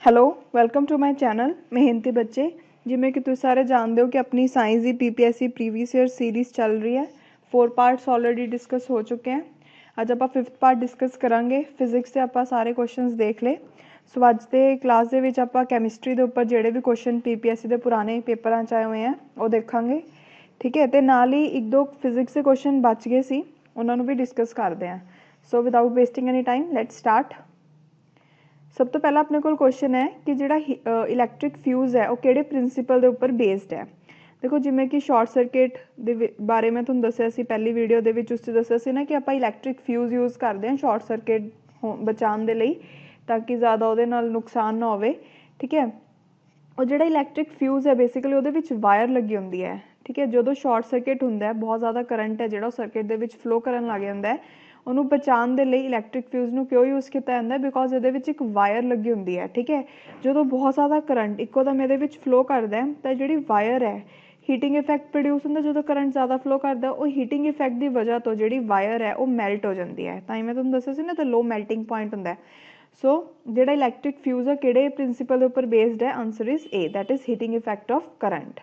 Hello welcome to my channel ਮਿਹਨਤੀ ਬੱਚੇ। ਜਿਵੇਂ ਕਿ ਤੁਸੀਂ ਸਾਰੇ ਜਾਣਦੇ ਹੋ ਕਿ ਆਪਣੀ ਸਾਇੰਸ ਦੀ ਪੀਪੀਐਸਸੀ ਪ੍ਰੀਵੀਅਸ ਈਅਰ ਸੀਰੀਜ਼ ਚੱਲ ਰਹੀ ਹੈ। 4 ਪਾर्ट्स ਆਲਰੇਡੀ ਡਿਸਕਸ ਹੋ ਚੁੱਕੇ हैं। ਅੱਜ ਆਪਾਂ 5th ਪਾर्ट ਡਿਸਕਸ ਕਰਾਂਗੇ। ਫਿਜ਼ਿਕਸ ਦੇ ਆਪਾਂ ਸਾਰੇ ਕੁਐਸਚਨਸ ਦੇਖ ਲਏ। ਸੋ ਅੱਜ ਦੇ ਕਲਾਸ ਦੇ ਵਿੱਚ ਆਪਾਂ ਕੈਮਿਸਟਰੀ ਦੇ ਉੱਪਰ ਜਿਹੜੇ ਵੀ ਕੁਐਸਚਨ ਪੀਪੀਐਸਸੀ ਦੇ ਪੁਰਾਣੇ ਪੇਪਰਾਂ 'ਚ ਆਏ ਹੋਏ ਆ ਉਹ ਦੇਖਾਂਗੇ, ਠੀਕ ਹੈ। ਅਤੇ ਨਾਲ ਹੀ ਇੱਕ ਦੋ ਫਿਜ਼ਿਕਸ ਦੇ ਕੁਐਸਚਨ ਬਚ ਗਏ ਸੀ, ਉਹਨਾਂ ਨੂੰ ਵੀ ਡਿਸਕਸ ਕਰਦੇ ਹਾਂ। So without wasting any time let's start. सब तो पहला अपने को क्वेश्चन है कि जिहड़ा इलैक्ट्रिक फ्यूज़ है वो किहड़े प्रिंसीपल के उपर बेस्ड है। देखो जिमें कि शॉर्ट सर्किट के बारे में तुहानूं दस्सिया सी पहली वीडियो दे विच, उस दस्सिया सी ना कि आपां इलैक्ट्रिक फ्यूज़ यूज़ करते हैं शॉर्ट सर्किट बचाने दे लई, ताकि ज़्यादा उहदे नाल नुकसान ना होवे, ठीक है। और जिहड़ा इलैक्ट्रिक फ्यूज़ है बेसिकली उहदे विच वायर लगी हुंदी है, ठीक है। जदों शॉर्ट सर्किट हुंदा है बहुत ज़्यादा करंट है जिहड़ा सर्किट दे विच फ्लो करन लग जांदा है, ਉਹਨੂੰ ਬਚਾਉਣ ਦੇ ਲਈ ਇਲੈਕਟ੍ਰਿਕ ਫਿਊਜ਼ ਨੂੰ ਕਿਉਂ ਯੂਜ਼ ਕੀਤਾ ਜਾਂਦਾ? ਬਿਕੋਜ਼ ਇਹਦੇ ਵਿੱਚ ਇੱਕ ਵਾਇਰ ਲੱਗੀ ਹੁੰਦੀ ਹੈ, ਠੀਕ ਹੈ। ਜਦੋਂ ਬਹੁਤ ਜ਼ਿਆਦਾ ਕਰੰਟ ਇੱਕੋ ਦਮ ਇਹਦੇ ਵਿੱਚ ਫਲੋ ਕਰਦਾ ਹੈ ਤਾਂ ਜਿਹੜੀ ਵਾਇਰ ਹੈ ਹੀਟਿੰਗ ਇਫੈਕਟ ਪ੍ਰੋਡਿਊਸ ਹੁੰਦਾ। ਜਦੋਂ ਕਰੰਟ ਜ਼ਿਆਦਾ ਫਲੋ ਕਰਦਾ ਉਹ ਹੀਟਿੰਗ ਇਫੈਕਟ ਦੀ ਵਜ੍ਹਾ ਤੋਂ ਜਿਹੜੀ ਵਾਇਰ ਹੈ ਉਹ ਮੈਲਟ ਹੋ ਜਾਂਦੀ ਹੈ। ਤਾਂ ਹੀ ਮੈਂ ਤੁਹਾਨੂੰ ਦੱਸਿਆ ਸੀ ਨਾ ਤਾਂ ਲੋ ਮੈਲਟਿੰਗ ਪੁਆਇੰਟ ਹੁੰਦਾ। ਸੋ ਜਿਹੜਾ ਇਲੈਕਟ੍ਰਿਕ ਫਿਊਜ਼ ਹੈ ਕਿਹੜੇ ਪ੍ਰਿੰਸੀਪਲ ਦੇ ਉੱਪਰ ਬੇਸਡ ਹੈ? Answer is a, that is heating effect of current.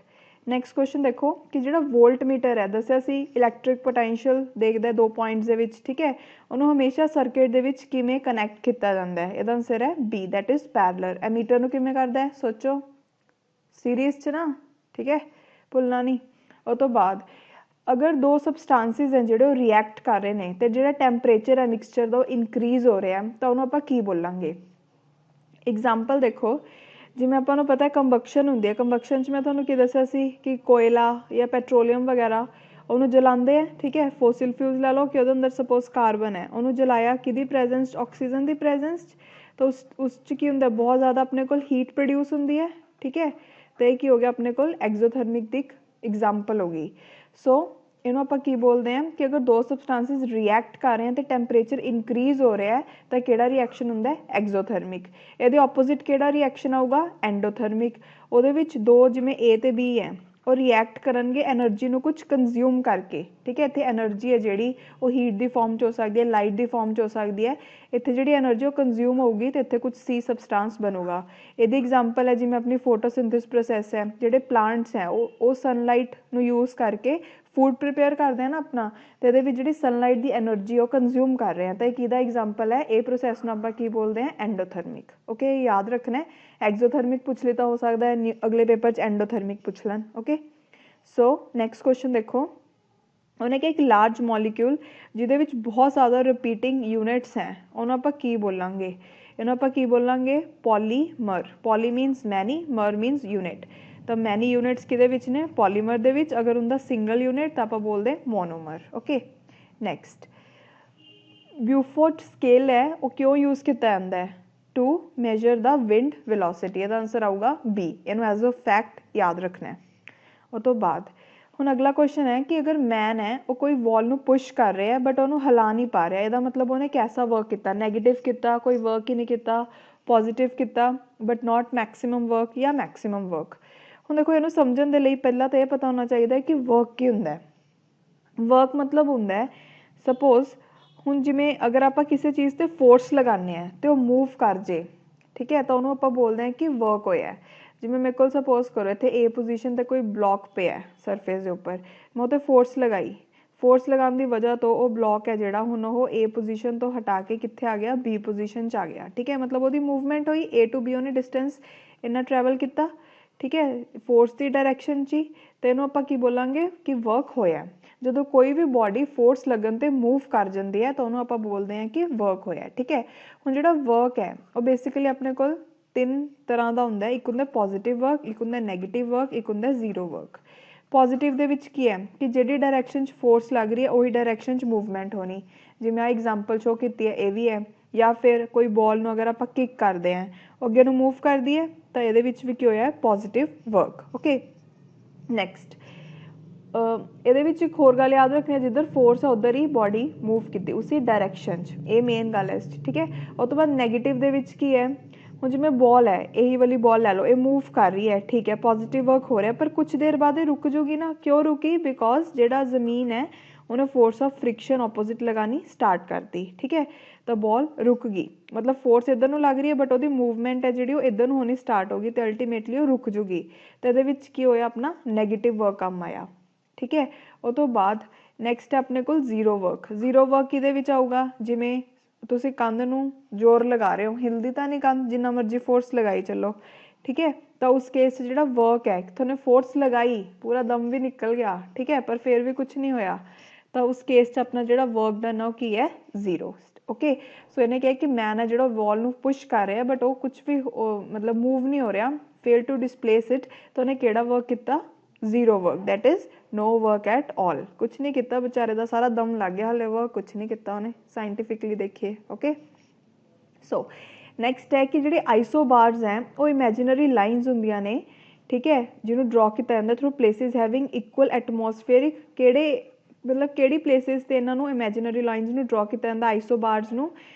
Next question ਦੇਖੋ कि ਜਿਹੜਾ ਵੋਲਟ ਮੀਟਰ ਹੈ ਦੱਸਿਆ ਸੀ ਇਲੈਕਟ੍ਰਿਕ ਪੋਟੈਂਸ਼ੀਅਲ ਦੇਖਦਾ ਦੋ ਪੁਆਇੰਟਸ ਦੇ ਵਿੱਚ, ਠੀਕ ਹੈ। ਉਹਨੂੰ ਹਮੇਸ਼ਾ ਸਰਕਿਟ ਦੇ ਵਿੱਚ ਕਿਵੇਂ ਕਨੈਕਟ ਕੀਤਾ ਜਾਂਦਾ ਹੈ? ਇਹਦਾ ਆਂਸਰ ਹੈ ਬੀ, ਦੈਟ ਇਜ਼ ਪੈਰਲਰ। ਐਮੀਟਰ ਨੂੰ ਕਿਵੇਂ ਕਰਦਾ ਹੈ? ਸੋਚੋ, ਸੀਰੀਜ਼ 'ਚ ਨਾ, ਠੀਕ ਹੈ, ਭੁੱਲਣਾ ਨਹੀਂ। ਉਹ ਤੋਂ ਬਾਅਦ ਅਗਰ ਦੋ ਸਬਸਟਾਂਸਿਸ ਹੈ ਜਿਹੜੇ ਉਹ ਰਿਐਕਟ ਕਰ ਰਹੇ ਨੇ ਅਤੇ ਜਿਹੜਾ ਟੈਂਪਰੇਚਰ ਹੈ ਮਿਕਸਚਰ ਦਾ ਉਹ ਇਨਕਰੀਜ਼ ਹੋ ਰਿਹਾ ਤਾਂ ਉਹਨੂੰ ਆਪਾਂ ਕੀ ਬੋਲਾਂਗੇ? एग्जाम्पल देखो जिमें ਆਪਾਂ ਨੂੰ पता है कंबक्शन ਹੁੰਦੀ है। कंबक्शन 'ਚ मैं ਤੁਹਾਨੂੰ ਕੀ ਦੱਸਿਆ ਸੀ कि कोयला या पेट्रोलियम वगैरह ਉਹਨੂੰ ਜਲਾਉਂਦੇ ਹੈ, ਠੀਕ ਹੈ। ਫੋਸਿਲ ਫਿਊਜ਼ ਲੈ ਲਓ कि ਉਹਦੇ ਅੰਦਰ ਸਪੋਜ਼ ਕਾਰਬਨ ਹੈ, ਉਹਨੂੰ ਜਲਾਇਆ ਕਿਹਦੀ ਪ੍ਰੈਜੈਂਸ 'ਚ? ਆਕਸੀਜਨ ਦੀ ਪ੍ਰੈਜੈਂਸ 'ਚ। ਤਾਂ ਉਸ 'ਚ ਕੀ ਹੁੰਦਾ? ਬਹੁਤ ਜ਼ਿਆਦਾ ਆਪਣੇ ਕੋਲ ਹੀਟ ਪ੍ਰੋਡਿਊਸ ਹੁੰਦੀ ਹੈ, ਠੀਕ ਹੈ। ਅਤੇ ਇਹ ਕੀ ਹੋ ਗਿਆ ਆਪਣੇ ਕੋਲ? ਐਗਜ਼ੋਥਰਮਿਕ ਦੀ ਐਗਜ਼ਾਮਪਲ ਹੋ ਗਈ। ਸੋ ਇਹਨੂੰ ਆਪਾਂ ਕੀ ਬੋਲਦੇ ਹਾਂ ਕਿ ਅਗਰ ਦੋ ਸਬਸਟਾਂਸਿਸ ਰਿਐਕਟ ਕਰ ਰਹੇ ਅਤੇ ਟੈਂਪਰੇਚਰ ਇਨਕਰੀਜ਼ ਹੋ ਰਿਹਾ ਤਾਂ ਕਿਹੜਾ ਰਿਐਕਸ਼ਨ ਹੁੰਦਾ? ਐਗਜ਼ੋਥਰਮਿਕ। ਇਹਦੇ ਆਪੋਜ਼ਿਟ ਕਿਹੜਾ ਰਿਐਕਸ਼ਨ ਆਊਗਾ? ਐਂਡੋਥਰਮਿਕ। ਉਹਦੇ ਵਿੱਚ ਦੋ ਜਿਵੇਂ ਏ ਅਤੇ ਬੀ ਹੈ ਉਹ ਰਿਐਕਟ ਕਰਨਗੇ ਐਨਰਜੀ ਨੂੰ ਕੁਛ ਕੰਜ਼ਿਊਮ ਕਰਕੇ, ਠੀਕ ਹੈ। ਇੱਥੇ ਐਨਰਜੀ ਹੈ ਜਿਹੜੀ ਉਹ ਹੀਟ ਦੀ ਫਾਰਮ 'ਚ ਹੋ ਸਕਦੀ ਹੈ, ਲਾਈਟ ਦੀ ਫਾਰਮ 'ਚ ਹੋ ਸਕਦੀ ਹੈ। ਇੱਥੇ ਜਿਹੜੀ ਐਨਰਜੀ ਉਹ ਕੰਜ਼ਿਊਮ ਹੋਊਗੀ ਅਤੇ ਇੱਥੇ ਕੁਛ ਸੀ ਸਬਸਟਾਂਸ ਬਣੂਗਾ। ਇਹਦੀ ਐਗਜ਼ਾਮਪਲ ਹੈ ਜਿਵੇਂ ਆਪਣੀ ਫੋਟੋਸਿੰਥੇਸਿਸ ਪ੍ਰੋਸੈਸ ਹੈ। ਜਿਹੜੇ ਪਲਾਂਟਸ ਹੈ ਉਹ ਸਨਲਾਈਟ ਨੂੰ ਯੂਜ਼ ਕਰਕੇ ਫੂਡ ਪ੍ਰੀਪੇਅਰ ਕਰਦੇ ਆ ਨਾ ਆਪਣਾ, ਅਤੇ ਇਹਦੇ ਵਿੱਚ ਜਿਹੜੀ ਸਨਲਾਈਟ ਦੀ ਐਨਰਜੀ ਉਹ ਕੰਜ਼ਿਊਮ ਕਰ ਰਹੇ ਆ। ਤਾਂ ਇਹ ਕਿਹਦਾ ਐਗਜ਼ਾਮਪਲ ਹੈ? ਇਹ ਪ੍ਰੋਸੈਸ ਨੂੰ ਆਪਾਂ ਕੀ ਬੋਲਦੇ ਹਾਂ? ਐਂਡੋਥਰਮਿਕ। ਓਕੇ, ਯਾਦ ਰੱਖਣਾ। ਐਗਜ਼ੋਥਰਮਿਕ ਪੁੱਛ ਲਈ ਤਾਂ ਹੋ ਸਕਦਾ ਹੈ ਅਗਲੇ ਪੇਪਰ 'ਚ ਐਂਡੋਥਰਮਿਕ ਪੁੱਛ ਲੈਣ। ਓਕੇ, ਸੋ ਨੈਕਸਟ ਕੁਐਸਚਨ ਦੇਖੋ। ਉਹਨੇ ਕਿਹਾ ਇੱਕ ਲਾਰਜ ਮੋਲੀਕਿਊਲ ਜਿਹਦੇ ਵਿੱਚ ਬਹੁਤ ਜ਼ਿਆਦਾ ਰਿਪੀਟਿੰਗ ਯੂਨਿਟਸ ਹੈ ਉਹਨੂੰ ਆਪਾਂ ਕੀ ਬੋਲਾਂਗੇ? ਇਹਨੂੰ ਆਪਾਂ ਕੀ ਬੋਲਾਂਗੇ? ਪੋਲੀਮਰ। ਪੋਲੀ ਮੀਨਸ ਮੈਨੀ, ਮਰ ਮੀਨਸ ਯੂਨਿਟ। ਤਾਂ ਮੈਨੀ ਯੂਨਿਟਸ ਕਿਹਦੇ ਵਿੱਚ ਨੇ? ਪੋਲੀਮਰ ਦੇ ਵਿੱਚ। ਅਗਰ ਹੁੰਦਾ ਸਿੰਗਲ ਯੂਨਿਟ ਤਾਂ ਆਪਾਂ ਬੋਲਦੇ monomer. Okay, next Beaufort scale ਹੈ ਉਹ ਕਿਉਂ ਯੂਜ਼ ਕੀਤਾ ਜਾਂਦਾ ਹੈ? ਟੂ ਮੈਜਰ ਦਾ ਵਿੰਡ ਵੈਲੋਸਿਟੀ। ਇਹਦਾ ਆਂਸਰ ਆਊਗਾ ਬੀ। ਇਹਨੂੰ ਐਜ਼ ਅ ਫੈਕਟ ਯਾਦ ਰੱਖਣਾ। ਉਹ ਤੋਂ ਬਾਅਦ ਹੁਣ ਅਗਲਾ ਕੁਐਸਚਨ ਹੈ ਕਿ ਅਗਰ ਮੈਨ ਹੈ ਉਹ ਕੋਈ ਵਾਲ ਨੂੰ ਪੁਸ਼ ਕਰ ਰਿਹਾ ਬਟ ਉਹਨੂੰ ਹਿਲਾ ਨਹੀਂ ਪਾ ਰਿਹਾ, ਇਹਦਾ ਮਤਲਬ ਉਹਨੇ ਕੈਸਾ ਵਰਕ ਕੀਤਾ? ਨੈਗੇਟਿਵ ਕੀਤਾ, ਕੋਈ ਵਰਕ ਹੀ ਨਹੀਂ ਕੀਤਾ, ਪੋਜ਼ੀਟਿਵ ਕੀਤਾ ਬਟ ਨਾਟ ਮੈਕਸੀਮਮ ਵਰਕ, ਜਾਂ ਮੈਕਸੀਮਮ ਵਰਕ। ਹੁਣ ਦੇਖੋ ਇਹਨੂੰ ਸਮਝਣ ਦੇ ਲਈ ਪਹਿਲਾਂ ਤਾਂ ਇਹ ਪਤਾ ਹੋਣਾ ਚਾਹੀਦਾ ਕਿ ਵਰਕ ਕੀ ਹੁੰਦਾ। ਵਰਕ ਮਤਲਬ ਹੁੰਦਾ ਸਪੋਜ਼ ਹੁਣ ਜਿਵੇਂ ਅਗਰ ਆਪਾਂ ਕਿਸੇ ਚੀਜ਼ 'ਤੇ ਫੋਰਸ ਲਗਾਉਂਦੇ ਹਾਂ ਅਤੇ ਉਹ ਮੂਵ ਕਰ ਜੇ, ਠੀਕ ਹੈ, ਤਾਂ ਉਹਨੂੰ ਆਪਾਂ ਬੋਲਦੇ ਹਾਂ ਕਿ ਵਰਕ ਹੋਇਆ। ਜਿਵੇਂ ਮੇਰੇ ਕੋਲ ਸਪੋਜ਼ ਕਰੋ ਇੱਥੇ ਏ ਪੋਜੀਸ਼ਨ 'ਤੇ ਕੋਈ ਬਲੋਕ ਪਿਆ ਸਰਫੇਸ ਦੇ ਉੱਪਰ, ਮੈਂ ਉਹ 'ਤੇ ਫੋਰਸ ਲਗਾਈ। ਫੋਰਸ ਲਗਾਉਣ ਦੀ ਵਜ੍ਹਾ ਤੋਂ ਉਹ ਬਲੋਕ ਹੈ ਜਿਹੜਾ ਹੁਣ ਉਹ ਏ ਪੋਜੀਸ਼ਨ ਤੋਂ ਹਟਾ ਕੇ ਕਿੱਥੇ ਆ ਗਿਆ? ਬੀ ਪੋਜੀਸ਼ਨ 'ਚ ਆ ਗਿਆ, ਠੀਕ ਹੈ। ਮਤਲਬ ਉਹਦੀ ਮੂਵਮੈਂਟ ਹੋਈ, ਏ ਟੂ ਬੀ ਉਹਨੇ ਡਿਸਟੈਂਸ ਇੰਨਾ ਟਰੈਵਲ ਕੀਤਾ, ਠੀਕ ਹੈ, ਫੋਰਸ ਦੀ ਡਾਇਰੈਕਸ਼ਨ 'ਚ ਹੀ। ਅਤੇ ਇਹਨੂੰ ਆਪਾਂ ਕੀ ਬੋਲਾਂਗੇ ਕਿ ਵਰਕ ਹੋਇਆ। ਜਦੋਂ ਕੋਈ ਵੀ ਬੋਡੀ ਫੋਰਸ ਲੱਗਣ 'ਤੇ ਮੂਵ ਕਰ ਜਾਂਦੀ ਹੈ ਤਾਂ ਉਹਨੂੰ ਆਪਾਂ ਬੋਲਦੇ ਹਾਂ ਕਿ ਵਰਕ ਹੋਇਆ, ਠੀਕ ਹੈ। ਹੁਣ ਜਿਹੜਾ ਵਰਕ ਹੈ ਉਹ ਬੇਸਿਕਲੀ ਆਪਣੇ ਕੋਲ ਤਿੰਨ ਤਰ੍ਹਾਂ ਦਾ ਹੁੰਦਾ। ਇੱਕ ਹੁੰਦਾ ਪੋਜ਼ੀਟਿਵ ਵਰਕ, ਇੱਕ ਹੁੰਦਾ ਨੈਗੇਟਿਵ ਵਰਕ, ਇੱਕ ਹੁੰਦਾ ਜ਼ੀਰੋ ਵਰਕ। ਪੋਜ਼ੀਟਿਵ ਦੇ ਵਿੱਚ ਕੀ ਹੈ ਕਿ ਜਿਹੜੀ ਡਾਇਰੈਕਸ਼ਨ 'ਚ ਫੋਰਸ ਲੱਗ ਰਹੀ ਹੈ ਉਹੀ ਡਾਇਰੈਕਸ਼ਨ 'ਚ ਮੂਵਮੈਂਟ ਹੋਣੀ। ਜਿਵੇਂ ਆਹ ਐਗਜ਼ਾਮਪਲ ਸ਼ੋ ਕੀਤੀ ਹੈ ਇਹ ਵੀ ਹੈ। ਜਾਂ ਫਿਰ ਕੋਈ ਬੋਲ ਨੂੰ ਅਗਰ ਆਪਾਂ ਕਿੱਕ ਕਰਦੇ ਹਾਂ ਉਹ ਅੱਗੇ ਨੂੰ ਮੂਵ ਕਰਦੀ ਹੈ ਤਾਂ ਇਹਦੇ ਵਿੱਚ ਵੀ ਕੀ ਹੋਇਆ? Positive work. ਓਕੇ, ਨੈਕਸਟ ਇਹਦੇ ਵਿੱਚ ਇੱਕ ਹੋਰ ਗੱਲ ਯਾਦ ਰੱਖਣੀ ਹੈ, ਜਿੱਧਰ ਫੋਰਸ ਹੈ ਉੱਧਰ ਹੀ ਬੋਡੀ ਮੂਵ ਕੀਤੀ ਉਸੀ ਡਾਇਰੈਕਸ਼ਨ 'ਚ। ਇਹ ਮੇਨ ਗੱਲ ਹੈ ਇਸ 'ਚ, ਠੀਕ ਹੈ। ਉਹ ਤੋਂ ਬਾਅਦ ਨੈਗੇਟਿਵ ਦੇ ਵਿੱਚ ਕੀ ਹੈ? ਹੁਣ ਜਿਵੇਂ ਬੋਲ ਹੈ, ਇਹੀ ਵਾਲੀ ਬੋਲ ਲੈ ਲਓ, ਇਹ ਮੂਵ ਕਰ ਰਹੀ ਹੈ, ਠੀਕ ਹੈ, ਪੋਜ਼ੀਟਿਵ ਵਰਕ ਹੋ ਰਿਹਾ, ਪਰ ਕੁਛ ਦੇਰ ਬਾਅਦ ਇਹ ਰੁਕ ਜੂਗੀ ਨਾ। ਕਿਉਂ ਰੁਕੀ? ਬਿਕੋਜ਼ ਜਿਹੜਾ ਜ਼ਮੀਨ ਹੈ ਉਹਨੇ ਫੋਰਸ ਆਫ ਫ੍ਰਿਕਸ਼ਨ ਆਪੋਜ਼ਿਟ ਲਗਾਉਣੀ ਸਟਾਰਟ ਕਰਤੀ, ਠੀਕ ਹੈ। ਤਾਂ ਬੋਲ ਰੁਕ ਗਈ, ਮਤਲਬ ਫੋਰਸ ਇੱਧਰ ਨੂੰ ਲੱਗ ਰਹੀ ਹੈ ਬਟ ਉਹਦੀ ਮੂਵਮੈਂਟ ਹੈ ਜਿਹੜੀ ਉਹ ਇੱਧਰ ਨੂੰ ਹੋਣੀ ਸਟਾਰਟ ਹੋ ਗਈ ਤੇ ਅਲਟੀਮੇਟਲੀ ਉਹ ਰੁਕ ਜੂਗੀ। ਤੇ ਇਹਦੇ ਵਿੱਚ ਕੀ ਹੋਇਆ, ਆਪਣਾ ਨੈਗੇਟਿਵ ਵਰਕ ਕੰਮ ਆਇਆ। ਠੀਕ ਹੈ, ਉਹ ਤੋਂ ਬਾਅਦ ਨੈਕਸਟ ਹੈ ਆਪਣੇ ਕੋਲ ਜ਼ੀਰੋ ਵਰਕ। ਜ਼ੀਰੋ ਵਰਕ ਕਿਹਦੇ ਵਿੱਚ ਆਊਗਾ, ਜਿਵੇਂ ਤੁਸੀਂ ਕੰਧ ਨੂੰ ਜ਼ੋਰ ਲਗਾ ਰਹੇ ਹੋ, ਹਿਲਦੀ ਤਾਂ ਨਹੀਂ ਕੰਧ, ਜਿੰਨਾ ਮਰਜ਼ੀ ਫੋਰਸ ਲਗਾਈ ਚੱਲੋ। ਠੀਕ ਹੈ, ਤਾਂ ਉਸ ਕੇਸ 'ਚ ਜਿਹੜਾ ਵਰਕ ਹੈ, ਤੁਹਾਨੂੰ ਫੋਰਸ ਲਗਾਈ, ਪੂਰਾ ਦਮ ਵੀ ਨਿਕਲ ਗਿਆ, ਠੀਕ ਹੈ, ਪਰ ਫਿਰ ਵੀ ਕੁਛ ਨਹੀਂ ਹੋਇਆ, ਤਾਂ ਉਸ ਕੇਸ 'ਚ ਆਪਣਾ ਜਿਹੜਾ ਵਰਕ ਡਨ ਹੈ ਉਹ ਕੀ ਹੈ, ਜ਼ੀਰੋ। ਓਕੇ, ਸੋ ਇਹਨੇ ਕਿਹਾ ਕਿ ਮੈਨ ਹੈ ਜਿਹੜਾ ਵਾਲ ਨੂੰ ਪੁਸ਼ ਕਰ ਰਿਹਾ ਬਟ ਉਹ ਕੁਛ ਵੀ ਮਤਲਬ ਮੂਵ ਨਹੀਂ ਹੋ ਰਿਹਾ, ਫੇਲ ਟੂ ਡਿਸਪਲੇਸ ਇਟ, ਤਾਂ ਉਹਨੇ ਕਿਹੜਾ ਵਰਕ ਕੀਤਾ, zero work, that is no work at all. ਕੁਛ ਨਹੀਂ ਕੀਤਾ, ਵਿਚਾਰੇ ਦਾ ਸਾਰਾ ਦਮ ਲੱਗ ਗਿਆ, ਹਲੇ ਵਰਕ ਕੁਛ ਨਹੀਂ ਕੀਤਾ ਉਹਨੇ, ਸਾਇੰਟੀਫਿਕਲੀ ਦੇਖੀਏ। ਓਕੇ, ਸੋ ਨੈਕਸਟ ਹੈ ਕਿ ਜਿਹੜੇ ਆਈਸੋਬਾਰਸ ਹੈ ਉਹ ਇਮੈਜਿਨਰੀ ਲਾਈਨਸ ਹੁੰਦੀਆਂ ਨੇ, ਠੀਕ ਹੈ, ਜਿਹਨੂੰ ਡਰਾ ਕੀਤਾ ਜਾਂਦਾ ਥਰੂ ਪਲੇਸਿਸ ਹੈਵਿੰਗ ਇਕੁਅਲ ਐਟਮੋਸਫੇਅਰਿਕ, ਕਿਹੜੇ ਮਤਲਬ ਕਿਹੜੀ ਪਲੇਸਿਸ 'ਤੇ ਇਹਨਾਂ ਨੂੰ ਇਮੈਜਿਨਰੀ ਲਾਈਨਸ ਨੂੰ ਡਰਾ ਕੀਤਾ ਜਾਂਦਾ, ਆਈਸੋਬਾਰਸ ਨੂੰ।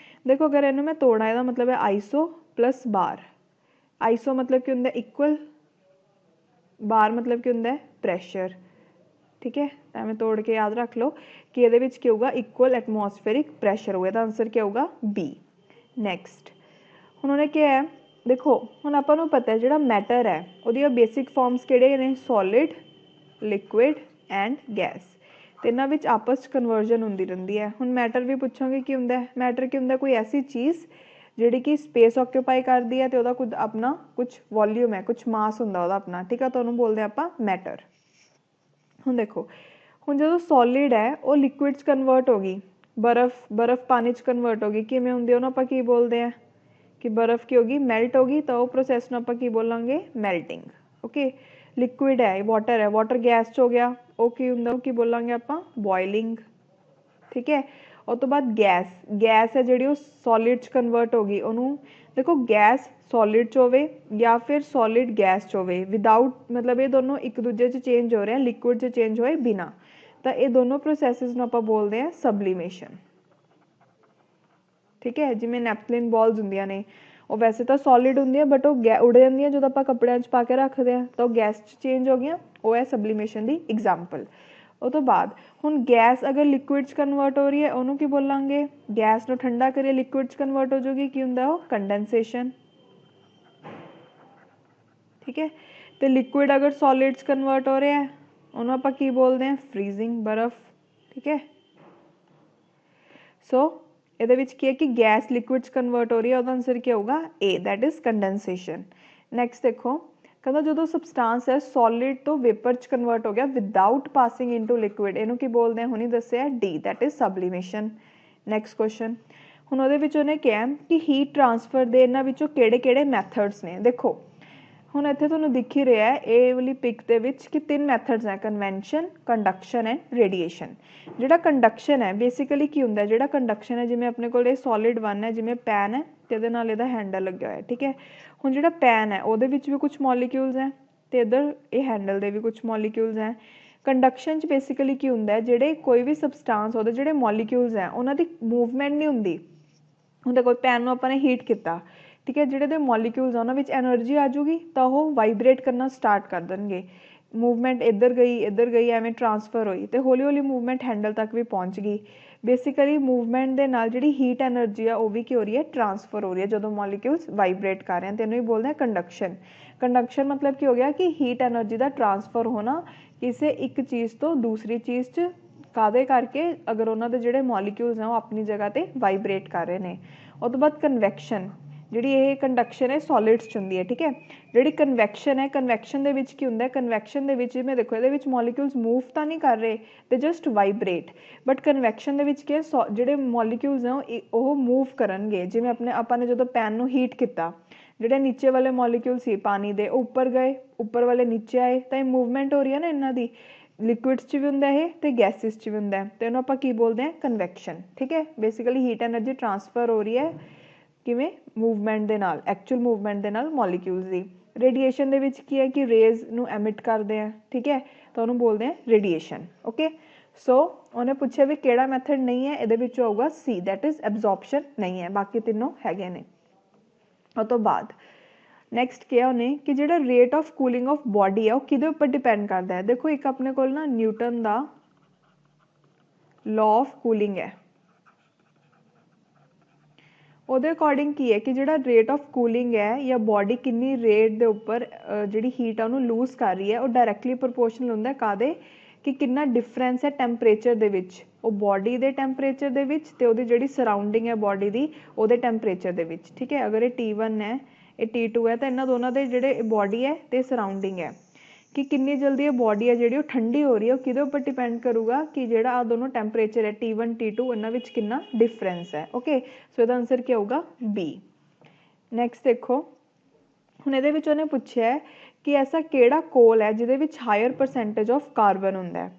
ਦੇਖੋ ਅਗਰ ਇਹਨੂੰ ਮੈਂ ਤੋੜਾਂ, ਇਹਦਾ ਮਤਲਬ ਹੈ ਆਈਸੋ ਪਲਸ ਬਾਰ। ਆਈਸੋ ਮਤਲਬ ਕੀ ਹੁੰਦਾ, ਇਕੁਅਲ, ਬਾਰ ਮਤਲਬ ਕੀ ਹੁੰਦਾ, ਪ੍ਰੈਸ਼ਰ। ਠੀਕ ਹੈ, ਤਾਂ ਐਵੇਂ ਤੋੜ ਕੇ ਯਾਦ ਰੱਖ ਲਓ ਕਿ ਇਹਦੇ ਵਿੱਚ ਕੀ ਹੋਊਗਾ, ਇਕੁਅਲ ਐਟਮੋਸਫੇਰਿਕ ਪ੍ਰੈਸ਼ਰ ਹੋਊਗਾ, ਇਹਦਾ ਆਂਸਰ ਕੀ ਹੋਊਗਾ, ਬੀ। ਨੈਕਸਟ ਹੁਣ ਉਹਨੇ ਕਿਹਾ ਹੈ, ਦੇਖੋ ਹੁਣ ਆਪਾਂ ਨੂੰ ਪਤਾ ਹੈ ਜਿਹੜਾ ਮੈਟਰ ਹੈ ਉਹਦੀਆਂ ਬੇਸਿਕ ਫਾਰਮਸ ਕਿਹੜੇ ਨੇ, ਸੋਲਿਡ, ਲਿਕੁਇਡ ਐਂਡ ਗੈਸ, ਤੇ ਇਹਨਾਂ ਵਿੱਚ ਆਪਸ 'ਚ ਕਨਵਰਜਨ ਹੁੰਦੀ ਰਹਿੰਦੀ ਹੈ। ਹੁਣ ਮੈਟਰ ਵੀ ਪੁੱਛੋਗੇ ਕੀ ਹੁੰਦਾ, ਮੈਟਰ ਕੀ ਹੁੰਦਾ, ਕੋਈ ਐਸੀ ਚੀਜ਼ ਜਿਹੜੀ ਕਿ ਸਪੇਸ ਆਕਿਊਪਾਈ ਕਰਦੀ ਹੈ ਤੇ ਉਹਦਾ ਕੁਝ ਆਪਣਾ ਕੁਛ ਵੋਲਿਊਮ ਹੈ, ਕੁਛ ਮਾਸ ਹੁੰਦਾ ਉਹਦਾ ਆਪਣਾ, ਠੀਕ ਹੈ, ਤਾਂ ਉਹਨੂੰ ਬੋਲਦੇ ਆਪਾਂ ਮੈਟਰ। ਹੁਣ ਦੇਖੋ, ਹੁਣ ਜਦੋਂ ਸੋਲਿਡ ਹੈ ਉਹ ਲਿਕੁਇਡ 'ਚ ਕਨਵਰਟ ਹੋ ਗਈ, ਬਰਫ਼ ਪਾਣੀ 'ਚ ਕਨਵਰਟ ਹੋ ਗਈ, ਕਿਵੇਂ ਹੁੰਦੀ ਉਹਨੂੰ ਆਪਾਂ ਕੀ ਬੋਲਦੇ ਹਾਂ, ਕਿ ਬਰਫ਼ ਕੀ ਹੋ ਗਈ, ਮੈਲਟ ਹੋ ਗਈ, ਤਾਂ ਉਹ ਪ੍ਰੋਸੈਸ ਨੂੰ ਆਪਾਂ ਕੀ ਬੋਲਾਂਗੇ, ਮੈਲਟਿੰਗ। ਓਕੇ, ਲਿਕੁਇਡ ਹੈ, ਵਾਟਰ ਗੈਸ 'ਚ ਹੋ ਗਿਆ, ਉਹ ਕੀ ਹੁੰਦਾ, ਉਹ ਕੀ ਬੋਲਾਂਗੇ ਆਪਾਂ, ਬੋਇਲਿੰਗ। ਠੀਕ ਹੈ, ਉਹ ਤੋਂ ਬਾਅਦ ਗੈਸ ਹੈ ਜਿਹੜੀ ਉਹ ਸੋਲਿਡ 'ਚ ਕਨਵਰਟ ਹੋ ਗਈ, ਉਹਨੂੰ ਦੇਖੋ ਗੈਸ ਸੋਲਿਡ 'ਚ ਹੋਵੇ ਜਾਂ ਫਿਰ ਸੋਲਿਡ ਗੈਸ 'ਚ ਹੋਵੇ, ਵਿਦਾਊਟ ਮਤਲਬ ਇਹ ਦੋਨੋਂ ਇੱਕ ਦੂਜੇ 'ਚ ਚੇਂਜ ਹੋ ਰਿਹਾ, ਲਿਕੁਇਡ 'ਚ ਚੇਂਜ ਹੋਏ ਬਿਨਾ, ਤਾਂ ਇਹ ਦੋਨੋਂ ਪ੍ਰੋਸੈਸਿਸ ਨੂੰ ਆਪਾਂ ਬੋਲਦੇ ਹਾਂ ਸਬਲੀਮੇਸ਼ਨ। ਠੀਕ ਹੈ, ਜਿਵੇਂ ਨੈਪਥਲਿਨ ਬੋਲਸ ਹੁੰਦੀਆਂ ਨੇ, ਉਹ ਵੈਸੇ ਤਾਂ ਸੋਲਿਡ ਹੁੰਦੀਆਂ ਬਟ ਉਹ ਉੜ ਜਾਂਦੀਆਂ ਜਦੋਂ ਆਪਾਂ ਕੱਪੜਿਆਂ 'ਚ ਪਾ ਕੇ ਰੱਖਦੇ ਹਾਂ, ਤਾਂ ਉਹ ਗੈਸ 'ਚ ਚੇਂਜ ਹੋ ਗਈਆਂ, ਉਹ ਹੈ ਸਬਲੀਮੇਸ਼ਨ ਦੀ ਐਗਜ਼ਾਮਪਲ। ਉਹ ਤੋਂ ਬਾਅਦ ਹੁਣ ਗੈਸ ਅਗਰ ਲਿਕੁਇਡ 'ਚ ਕਨਵਰਟ ਹੋ ਰਹੀ ਹੈ, ਉਹਨੂੰ ਕੀ ਬੋਲਾਂਗੇ, ਗੈਸ ਨੂੰ ਠੰਡਾ ਕਰੀਏ ਲਿਕੁਇਡ 'ਚ ਕਨਵਰਟ ਹੋ ਜਾਊਗੀ, ਕੀ ਹੁੰਦਾ ਉਹ, ਕੰਡੈਂਸੇਸ਼ਨ। ਠੀਕ ਹੈ, ਤੇ ਲਿਕੁਇਡ ਅਗਰ ਸੋਲਿਡ 'ਚ ਕਨਵਰਟ ਹੋ ਰਿਹਾ ਹੈ, ਉਹਨੂੰ ਆਪਾਂ ਕੀ ਬੋਲਦੇ ਹਾਂ, ਫਰੀਜ਼ਿੰਗ, ਬਰਫ਼। ਠੀਕ ਹੈ, ਸੋ ਇਹਦੇ ਵਿੱਚ ਕੀ ਹੈ ਕਿ ਗੈਸ ਲਿਕੁਇਡ 'ਚ ਕਨਵਰਟ ਹੋ ਰਹੀ ਹੈ, ਉਹਦਾ ਆਂਸਰ ਕੀ ਹੋਊਗਾ, ਏ, ਦੈਟ ਇਜ਼ ਕੰਡੈਂਸੇਸ਼ਨ। ਨੈਕਸਟ ਦੇਖੋ, ਕਹਿੰਦਾ ਜਦੋਂ ਸਬਸਟਾਂਸ ਹੈ ਸੋਲਿਡ ਤੋਂ ਵੇਪਰ 'ਚ ਕਨਵਰਟ ਹੋ ਗਿਆ ਵਿਦਾਊਟ ਪਾਸਿੰਗ ਇਨਟੂ ਲਿਕੁਇਡ, ਇਹਨੂੰ ਕੀ ਬੋਲਦੇ ਹਾਂ, ਹੁਣੀ ਦੱਸਿਆ, D, that is sublimation. Next question, ਹੁਣ ਉਹਦੇ ਵਿੱਚ ਉਹਨੇ ਕਿਹਾ ਕਿ ਹੀਟ ਟਰਾਂਸਫਰ ਦੇ ਇਹਨਾਂ ਵਿੱਚੋਂ ਕਿਹੜੇ ਕਿਹੜੇ ਮੈਥਡਸ ਨੇ। ਦੇਖੋ ਹੁਣ ਇੱਥੇ ਤੁਹਾਨੂੰ ਦਿਖ ਹੀ ਰਿਹਾ ਇਹ ਵਾਲੀ ਪਿਕ ਦੇ ਵਿੱਚ ਕਿ 3 ਮੈਥਡਸ ਹੈ, ਕਨਵੈਂਸ਼ਨ, ਕੰਡਕਸ਼ਨ ਐਂਡ ਰੇਡੀਏਸ਼ਨ। ਜਿਹੜਾ ਕੰਡਕਸ਼ਨ ਹੈ ਬੇਸਿਕਲੀ ਕੀ ਹੁੰਦਾ, ਜਿਹੜਾ ਕੰਡਕਸ਼ਨ ਹੈ, ਜਿਵੇਂ ਆਪਣੇ ਕੋਲ ਇਹ ਸੋਲਿਡ 1 ਹੈ, ਜਿਵੇਂ ਪੈਨ ਹੈ ਤੇ ਇਹਦੇ ਨਾਲ ਇਹਦਾ ਹੈਂਡਲ ਲੱਗਿਆ ਹੋਇਆ। ਠੀਕ ਹੈ, ਹੁਣ ਜਿਹੜਾ ਪੈਨ ਹੈ ਉਹਦੇ ਵਿੱਚ ਵੀ ਕੁਛ ਮੋਲੀਕਿਊਲਸ ਹੈ ਤੇ ਇੱਧਰ ਇਹ ਹੈਂਡਲ ਦੇ ਵੀ ਕੁਛ ਮੋਲੀਕਿਊਲਸ ਹੈ। ਕੰਡਕਸ਼ਨ 'ਚ ਬੇਸਿਕਲੀ ਕੀ ਹੁੰਦਾ, ਜਿਹੜੇ ਕੋਈ ਵੀ ਸਬਸਟਾਂਸ ਉਹਦੇ ਜਿਹੜੇ ਮੋਲੀਕਿਊਲਸ ਹੈ ਉਹਨਾਂ ਦੀ ਮੂਵਮੈਂਟ ਨਹੀਂ ਹੁੰਦੀ। ਹੁਣ ਦੇਖੋ ਪੈਨ ਨੂੰ ਆਪਾਂ ਨੇ ਹੀਟ ਕੀਤਾ, ਠੀਕ ਹੈ, ਜਿਹੜੇ ਦੇ ਮੋਲੀਕਿਊਲਸ ਆ ਉਹਨਾਂ ਵਿੱਚ ਐਨਰਜੀ ਆ ਜੂਗੀ ਤਾਂ ਉਹ ਵਾਈਬਰੇਟ ਕਰਨਾ ਸਟਾਰਟ ਕਰ ਦੇਣਗੇ, ਮੂਵਮੈਂਟ ਇੱਧਰ ਗਈ ਐਵੇਂ ਟਰਾਂਸਫਰ ਹੋਈ ਤੇ ਹੌਲੀ ਹੌਲੀ ਮੂਵਮੈਂਟ ਹੈਂਡਲ ਤੱਕ ਵੀ ਪਹੁੰਚ ਗਈ। ਬੇਸਿਕਲੀ ਮੂਵਮੈਂਟ ਦੇ ਨਾਲ ਜਿਹੜੀ ਹੀਟ ਐਨਰਜੀ ਆ ਉਹ ਵੀ ਕੀ ਹੋ ਰਹੀ ਹੈ, ਟਰਾਂਸਫਰ ਹੋ ਰਹੀ ਹੈ ਜਦੋਂ ਮੋਲੀਕਿਊਲਸ ਵਾਈਬਰੇਟ ਕਰ ਰਹੇ ਹਨ, ਤੇ ਇਹਨੂੰ ਹੀ ਬੋਲਦੇ ਹਾਂ ਕੰਡਕਸ਼ਨ। ਕੰਡਕਸ਼ਨ ਮਤਲਬ ਕੀ ਹੋ ਗਿਆ ਕਿ ਹੀਟ ਐਨਰਜੀ ਦਾ ਟਰਾਂਸਫਰ ਹੋਣਾ ਕਿਸੇ ਇੱਕ ਚੀਜ਼ ਤੋਂ ਦੂਸਰੀ ਚੀਜ਼ 'ਚ, ਕਾਹਦੇ ਕਰਕੇ, ਅਗਰ ਉਹਨਾਂ ਦੇ ਜਿਹੜੇ ਮੋਲੀਕਿਊਲਸ ਆ ਉਹ ਆਪਣੀ ਜਗ੍ਹਾ 'ਤੇ ਵਾਈਬਰੇਟ ਕਰ ਰਹੇ ਨੇ। ਉਹ ਤੋਂ ਬਾਅਦ ਕਨਵੈਕਸ਼ਨ, ਜਿਹੜੀ ਇਹ ਕੰਡਕਸ਼ਨ ਹੈ ਸੋਲਿਡਸ 'ਚ ਹੁੰਦੀ ਹੈ। ਠੀਕ ਹੈ, ਜਿਹੜੀ ਕਨਵੈਕਸ਼ਨ ਹੈ, ਕਨਵੈਕਸ਼ਨ ਦੇ ਵਿੱਚ ਕੀ ਹੁੰਦਾ, ਕਨਵੈਕਸ਼ਨ ਦੇ ਵਿੱਚ ਜਿਵੇਂ ਦੇਖੋ ਇਹਦੇ ਵਿੱਚ ਮੋਲੀਕਿਊਲਸ ਮੂਵ ਤਾਂ ਨਹੀਂ ਕਰ ਰਹੇ, ਤੇ ਜਸਟ ਵਾਈਬਰੇਟ, ਬਟ ਕਨਵੈਕਸ਼ਨ ਦੇ ਵਿੱਚ ਕੀ ਹੈ, ਜਿਹੜੇ ਮੋਲੀਕਿਊਲਸ ਆ ਉਹ ਮੂਵ ਕਰਨਗੇ। ਜਿਵੇਂ ਆਪਾਂ ਨੇ ਜਦੋਂ ਪੈਨ ਨੂੰ ਹੀਟ ਕੀਤਾ, ਜਿਹੜੇ ਨੀਚੇ ਵਾਲੇ ਮੋਲੀਕਿਊਲ ਸੀ ਪਾਣੀ ਦੇ ਉਹ ਉੱਪਰ ਗਏ, ਉੱਪਰ ਵਾਲੇ ਨੀਚੇ ਆਏ, ਤਾਂ ਇਹ ਮੂਵਮੈਂਟ ਹੋ ਰਹੀ ਹੈ ਨਾ ਇਹਨਾਂ ਦੀ, ਲਿਕੁਇਡਸ 'ਚ ਵੀ ਹੁੰਦਾ ਇਹ ਤੇ ਗੈਸਿਸ 'ਚ ਵੀ ਹੁੰਦਾ, ਤੇ ਇਹਨੂੰ ਆਪਾਂ ਕੀ ਬੋਲਦੇ ਹਾਂ, ਕਨਵੈਕਸ਼ਨ। ਠੀਕ ਹੈ, ਬੇਸਿਕਲੀ ਹੀਟ ਐਨਰਜੀ ਟਰਾਂਸਫਰ ਹੋ ਰਹੀ ਹੈ ਕਿਵੇਂ, ਮੂਵਮੈਂਟ ਦੇ ਨਾਲ, ਐਕਚੁਅਲ ਮੂਵਮੈਂਟ ਦੇ ਨਾਲ ਮੋਲੀਕਿਊਲਸ ਦੀ। ਰੇਡੀਏਸ਼ਨ ਦੇ ਵਿੱਚ ਕੀ ਹੈ ਕਿ ਰੇਜ਼ ਨੂੰ ਐਮਿਟ ਕਰਦੇ ਆ, ਠੀਕ ਹੈ, ਤਾਂ ਉਹਨੂੰ ਬੋਲਦੇ ਆ ਰੇਡੀਏਸ਼ਨ। ਓਕੇ, ਸੋ ਉਹਨੇ ਪੁੱਛਿਆ ਵੀ ਕਿਹੜਾ ਮੈਥਡ ਨਹੀਂ ਹੈ, ਇਹਦੇ ਵਿੱਚ ਹੋਊਗਾ ਸੀ, ਦੈਟ ਇਜ਼ ਐਬਜ਼ੌਰਪਸ਼ਨ ਨਹੀਂ ਹੈ, ਬਾਕੀ ਤਿੰਨੋਂ ਹੈਗੇ ਨੇ। ਉਹ ਤੋਂ ਬਾਅਦ ਨੈਕਸਟ ਕਿਹਾ ਉਹਨੇ ਕਿ ਜਿਹੜਾ rate of cooling of body ਹੈ ਉਹ ਕਿਹਦੇ ਉੱਪਰ ਡਿਪੈਂਡ ਕਰਦਾ ਹੈ। ਦੇਖੋ ਇੱਕ ਆਪਣੇ ਕੋਲ ਨਾ Newton the law of cooling ਹੈ, ਉਹਦੇ ਅਕੋਰਡਿੰਗ ਕੀ ਹੈ ਕਿ ਜਿਹੜਾ ਰੇਟ ਆਫ ਕੂਲਿੰਗ ਹੈ ਜਾਂ ਬੋਡੀ ਕਿੰਨੀ ਰੇਟ ਦੇ ਉੱਪਰ ਜਿਹੜੀ ਹੀਟ ਆ ਉਹਨੂੰ ਲੂਜ਼ ਕਰ ਰਹੀ ਹੈ, ਉਹ ਡਾਇਰੈਕਟਲੀ ਪ੍ਰੋਪੋਰਸ਼ਨਲ ਹੁੰਦਾ ਕਾਹਦੇ ਕਿ ਕਿੰਨਾ ਡਿਫਰੈਂਸ ਹੈ ਟੈਂਪਰੇਚਰ ਦੇ ਵਿੱਚ, ਉਹ ਬੋਡੀ ਦੇ ਟੈਂਪਰੇਚਰ ਦੇ ਵਿੱਚ ਤੇ ਉਹਦੀ ਜਿਹੜੀ ਸਰਾਊਂਡਿੰਗ ਹੈ ਬੋਡੀ ਦੀ ਉਹਦੇ ਟੈਂਪਰੇਚਰ ਦੇ ਵਿੱਚ। ਠੀਕ ਹੈ, ਅਗਰ ਇਹ T1 ਹੈ ਇਹ T2 ਹੈ ਤਾਂ ਇਹਨਾਂ ਦੋਨਾਂ ਦੇ ਜਿਹੜੇ ਬੋਡੀ ਹੈ ਤੇ ਸਰਾਊਂਡਿੰਗ ਹੈ ਕਿ ਕਿੰਨੀ ਜਲਦੀ ਇਹ ਬੋਡੀ ਹੈ ਜਿਹੜੀ ਉਹ ਠੰਡੀ ਹੋ ਰਹੀ ਹੈ, ਉਹ ਕਿਹਦੇ ਉੱਪਰ ਡਿਪੈਂਡ ਕਰੂਗਾ ਕਿ ਜਿਹੜਾ ਆ ਦੋਨੋਂ ਟੈਂਪਰੇਚਰ ਹੈ T1 T2 ਇਹਨਾਂ ਵਿੱਚ ਕਿੰਨਾ ਡਿਫਰੈਂਸ ਹੈ। ਓਕੇ, ਸੋ ਇਹਦਾ ਆਨਸਰ ਕੀ ਹੋਊਗਾ B। ਨੈਕਸਟ ਦੇਖੋ, ਹੁਣ ਇਹਦੇ ਵਿੱਚ ਉਹਨੇ ਪੁੱਛਿਆ ਕਿ ਐਸਾ ਕਿਹੜਾ ਕੋਲ ਹੈ ਜਿਹਦੇ ਵਿੱਚ ਹਾਇਰ ਪਰਸੈਂਟੇਜ ਆਫ ਕਾਰਬਨ ਹੁੰਦਾ ਹੈ।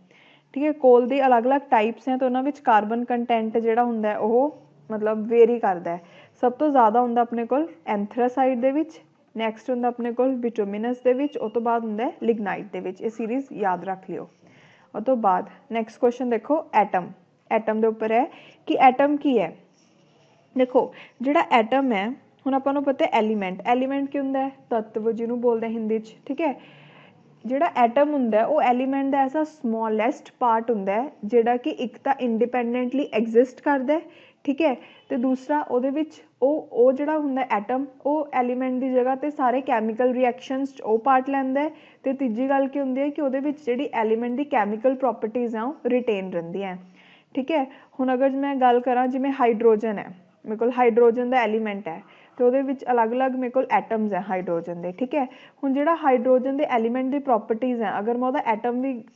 ਠੀਕ ਹੈ, ਕੋਲ ਦੀ ਅਲੱਗ-ਅਲੱਗ ਟਾਈਪਸ ਹੈ ਤਾਂ ਉਹਨਾਂ ਵਿੱਚ ਕਾਰਬਨ ਕੰਟੈਂਟ ਜਿਹੜਾ ਹੁੰਦਾ ਉਹ ਮਤਲਬ ਵੇਰੀ ਕਰਦਾ ਹੈ। ਸਭ ਤੋਂ ਜ਼ਿਆਦਾ ਹੁੰਦਾ ਆਪਣੇ ਕੋਲ ਐਂਥਰਾਸਾਈਡ ਦੇ ਵਿੱਚ, ਨੈਕਸਟ ਹੁੰਦਾ ਆਪਣੇ ਕੋਲ ਬਿਟੂਮਿਨਸ ਦੇ ਵਿੱਚ, ਉਹ ਤੋਂ ਬਾਅਦ ਹੁੰਦਾ ਲਿਗਨਾਈਟ ਦੇ ਵਿੱਚ। ਇਹ ਸੀਰੀਜ਼ ਯਾਦ ਰੱਖ ਲਿਓ। ਉਹ ਤੋਂ ਬਾਅਦ ਨੈਕਸਟ ਕੁਐਸਚਨ ਦੇਖੋ, ਐਟਮ। ਐਟਮ ਦੇ ਉੱਪਰ ਹੈ ਕਿ ਐਟਮ ਕੀ ਹੈ। ਦੇਖੋ ਜਿਹੜਾ ਐਟਮ ਹੈ, ਹੁਣ ਆਪਾਂ ਨੂੰ ਪਤਾ ਐਲੀਮੈਂਟ, ਐਲੀਮੈਂਟ ਕੀ ਹੁੰਦਾ ਹੈ ਤੱਤਵ ਜਿਹਨੂੰ ਬੋਲਦੇ ਹਿੰਦੀ 'ਚ। ਠੀਕ ਹੈ, ਜਿਹੜਾ ਐਟਮ ਹੁੰਦਾ ਉਹ ਐਲੀਮੈਂਟ ਦਾ ਐਸਾ ਸਮੋਲੈਸਟ ਪਾਰਟ ਹੁੰਦਾ ਜਿਹੜਾ ਕਿ ਇੱਕ ਤਾਂ ਇੰਡੀਪੈਂਡੈਂਟਲੀ ਐਗਜ਼ਿਸਟ ਕਰਦਾ, ਠੀਕ ਹੈ, ਤੇ ਦੂਸਰਾ ਉਹਦੇ ਵਿੱਚ ਉਹ ਜਿਹੜਾ ਹੁੰਦਾ ਐਟਮ ਉਹ ਐਲੀਮੈਂਟ ਦੀ ਜਗ੍ਹਾ ਤੇ ਸਾਰੇ ਕੈਮੀਕਲ ਰਿਐਕਸ਼ਨਸ 'ਚ ਉਹ ਪਾਰਟ ਲੈਂਦਾ ਹੈ। ਤੇ ਤੀਜੀ ਗੱਲ ਕੀ ਹੁੰਦੀ ਹੈ ਕਿ ਉਹਦੇ ਵਿੱਚ ਜਿਹੜੀ ਐਲੀਮੈਂਟ ਦੀ ਕੈਮੀਕਲ ਪ੍ਰੋਪਰਟੀਜ਼ ਆ ਉਹ ਰਿਟੇਨ ਰਹਿੰਦੀਆਂ। ਠੀਕ ਹੈ, ਹੁਣ ਅਗਰ ਮੈਂ ਗੱਲ ਕਰਾਂ ਜਿਵੇਂ ਹਾਈਡਰੋਜਨ ਹੈ, ਮੇਰੇ ਕੋਲ ਹਾਈਡਰੋਜਨ ਦਾ ਐਲੀਮੈਂਟ ਹੈ ਤੇ ਉਹਦੇ ਵਿੱਚ ਅਲੱਗ-ਅਲੱਗ ਮੇਰੇ ਕੋਲ ਐਟਮਸ ਹੈ ਹਾਈਡਰੋਜਨ ਦੇ। ਠੀਕ ਹੈ, ਹੁਣ ਜਿਹੜਾ ਹਾਈਡਰੋਜਨ ਦੇ ਐਲੀਮੈਂਟ ਦੀ ਪ੍ਰੋਪਰਟੀਜ਼ ਹੈ, ਅਗਰ ਮੈਂ ਉਹਦਾ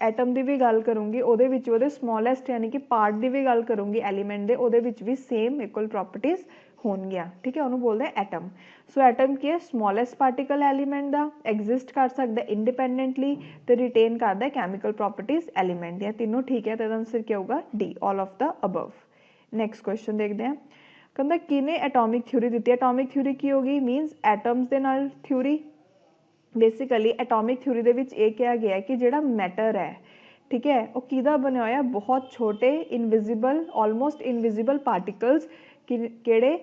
ਐਟਮ ਦੀ ਵੀ ਗੱਲ ਕਰੂੰਗੀ ਉਹਦੇ ਵਿੱਚ ਉਹਦੇ ਸਮੋਲੈਸਟ ਯਾਨੀ ਕਿ ਪਾਰਟ ਦੀ ਵੀ ਗੱਲ ਕਰੂੰਗੀ ਐਲੀਮੈਂਟ ਦੇ, ਉਹਦੇ ਵਿੱਚ ਵੀ ਸੇਮ ਮੇਰੇ ਕੋਲ ਪ੍ਰੋਪਰਟੀਜ਼ ਹੋਣਗੀਆਂ। ਠੀਕ ਹੈ, ਉਹਨੂੰ ਬੋਲਦੇ ਐਟਮ। ਸੋ ਐਟਮ ਕੀ ਹੈ, ਸਮੋਲੈਸਟ ਪਾਰਟੀਕਲ ਐਲੀਮੈਂਟ ਦਾ, ਐਗਜ਼ਿਸਟ ਕਰ ਸਕਦਾ ਇੰਡੀਪੈਂਡੈਂਟਲੀ ਤੇ ਰਿਟੇਨ ਕਰਦਾ ਕੈਮੀਕਲ ਪ੍ਰੋਪਰਟੀਜ਼ ਐਲੀਮੈਂਟ ਦੀਆਂ। ਤਿੰਨੋਂ ਠੀਕ ਹੈ, ਤਾਂ ਇਹਦਾ ਆਨਸਰ ਕੀ ਹੋਊਗਾ D, all of the above. Next question ਦੇਖਦੇ ਹਾਂ, ਕਹਿੰਦਾ ਕਿਹਨੇ ਐਟੋਮਿਕ ਥਿਊਰੀ ਦਿੱਤੀ। ਐਟੋਮਿਕ ਥਿਊਰੀ ਕੀ ਹੋਗੀ, ਮੀਨਸ ਐਟਮਸ ਦੇ ਨਾਲ ਥਿਊਰੀ। ਬੇਸਿਕਲੀ ਐਟੋਮਿਕ ਥਿਊਰੀ ਦੇ ਵਿੱਚ ਇਹ ਕਿਹਾ ਗਿਆ ਕਿ ਜਿਹੜਾ ਮੈਟਰ ਹੈ, ਠੀਕ ਹੈ, ਉਹ ਕਿਹਦਾ ਬਣਿਆ ਹੋਇਆ, ਬਹੁਤ ਛੋਟੇ ਇਨਵਿਜ਼ੀਬਲ, ਆਲਮੋਸਟ ਇਨਵਿਜ਼ੀਬਲ ਪਾਰਟੀਕਲਸ, ਕਿਹੜੇ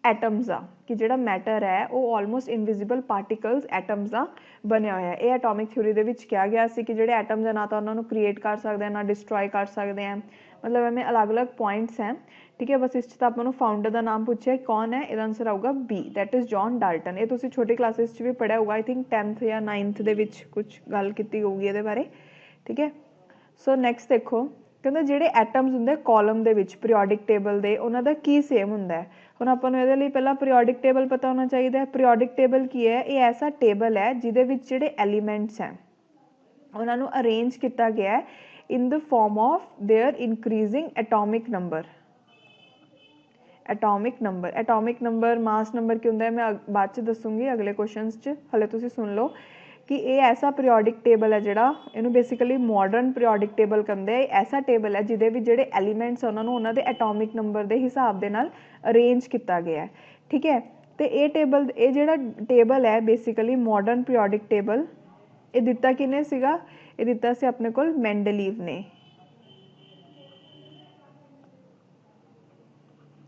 ਐਟਮਸ ਆ, ਕਿ ਜਿਹੜਾ ਮੈਟਰ ਹੈ ਉਹ ਆਲਮੋਸਟ ਇਨਵਿਜ਼ੀਬਲ ਪਾਰਟੀਕਲਸ ਐਟਮਸ ਦਾ ਬਣਿਆ ਹੋਇਆ। ਇਹ ਐਟੋਮਿਕ ਥਿਊਰੀ ਦੇ ਵਿੱਚ ਕਿਹਾ ਗਿਆ ਸੀ ਕਿ ਜਿਹੜੇ ਐਟਮਸ ਆ ਨਾ ਤਾਂ ਉਹਨਾਂ ਨੂੰ ਕ੍ਰੀਏਟ ਕਰ ਸਕਦੇ ਆ ਨਾ ਡਿਸਟਰੋਏ ਕਰ ਸਕਦੇ ਆ, ਮਤਲਬ ਐਵੇਂ ਅਲੱਗ-ਅਲੱਗ ਪੁਆਇੰਟਸ ਹੈ। ਠੀਕ ਹੈ, ਬਸ ਇਸ 'ਚ ਤਾਂ ਆਪਾਂ ਨੂੰ ਫਾਊਂਡਰ ਦਾ ਨਾਮ ਪੁੱਛਿਆ ਕੌਣ ਹੈ, ਇਹਦਾ ਆਨਸਰ ਆਊਗਾ B, that is John Dalton. ਇਹ ਤੁਸੀਂ ਛੋਟੀ ਕਲਾਸਿਸ 'ਚ ਵੀ ਪੜ੍ਹਿਆ ਹੋਊਗਾ, ਆਈ ਥਿੰਕ 10th ਜਾਂ 9th ਦੇ ਵਿੱਚ ਕੁਛ ਗੱਲ ਕੀਤੀ ਹੋਊਗੀ ਇਹਦੇ ਬਾਰੇ। ਠੀਕ ਹੈ, ਸੋ ਨੈਕਸਟ ਦੇਖੋ, ਕਹਿੰਦਾ ਜਿਹੜੇ ਐਟਮਸ ਹੁੰਦੇ ਕਾਲਮ ਦੇ ਵਿੱਚ ਪੀਰੀਓਡਿਕ ਟੇਬਲ ਦੇ, ਉਹਨਾਂ ਦਾ ਕੀ ਸੇਮ ਹੁੰਦਾ ਹੈ। ਹੁਣ ਆਪਾਂ ਨੂੰ ਇਹਦੇ ਲਈ ਪਹਿਲਾਂ ਪੀਰੀਓਡਿਕ ਟੇਬਲ ਪਤਾ ਹੋਣਾ ਚਾਹੀਦਾ ਹੈ। ਪੀਰੀਓਡਿਕ ਟੇਬਲ ਕੀ ਹੈ, ਇਹ ਐਸਾ ਟੇਬਲ ਹੈ ਜਿਹਦੇ ਵਿੱਚ ਜਿਹੜੇ ਐਲੀਮੈਂਟਸ ਹੈ ਉਹਨਾਂ ਨੂੰ ਅਰੇਂਜ ਕੀਤਾ ਗਿਆ ਹੈ in the form of their increasing atomic number। atomic number mass number ਕੀ ਹੁੰਦਾ ਹੈ ਮੈਂ ਬਾਅਦ 'ਚ ਦੱਸੂੰਗੀ ਅਗਲੇ ਕੁਐਸਚਨਸ 'ਚ, ਹਲੇ ਤੁਸੀਂ ਸੁਣ ਲਓ ਕਿ ਇਹ ਐਸਾ ਪੀਰੀਓਡਿਕ ਟੇਬਲ ਹੈ ਜਿਹੜਾ, ਇਹਨੂੰ ਬੇਸਿਕਲੀ ਮਾਡਰਨ ਪੀਰੀਓਡਿਕ ਟੇਬਲ ਕਹਿੰਦੇ ਆ। ਇਹ ਐਸਾ ਟੇਬਲ ਹੈ ਜਿਹਦੇ ਵਿੱਚ ਜਿਹੜੇ ਐਲੀਮੈਂਟਸ ਉਹਨਾਂ ਨੂੰ ਉਹਨਾਂ ਦੇ ਐਟੋਮਿਕ ਨੰਬਰ ਦੇ ਹਿਸਾਬ ਦੇ ਨਾਲ ਅਰੇਂਜ ਕੀਤਾ ਗਿਆ ਹੈ। ਠੀਕ ਹੈ, ਤੇ ਇਹ ਜਿਹੜਾ ਟੇਬਲ ਹੈ ਬੇਸਿਕਲੀ ਮਾਡਰਨ ਪੀਰੀਓਡਿਕ ਟੇਬਲ, ਇਹ ਦਿੱਤਾ ਕਿਹਨੇ ਸੀਗਾ, ਇਹ ਦਿੱਤਾ ਸੀ ਆਪਣੇ ਕੋਲ ਮੈਂਡਲੀਵ ਨੇ।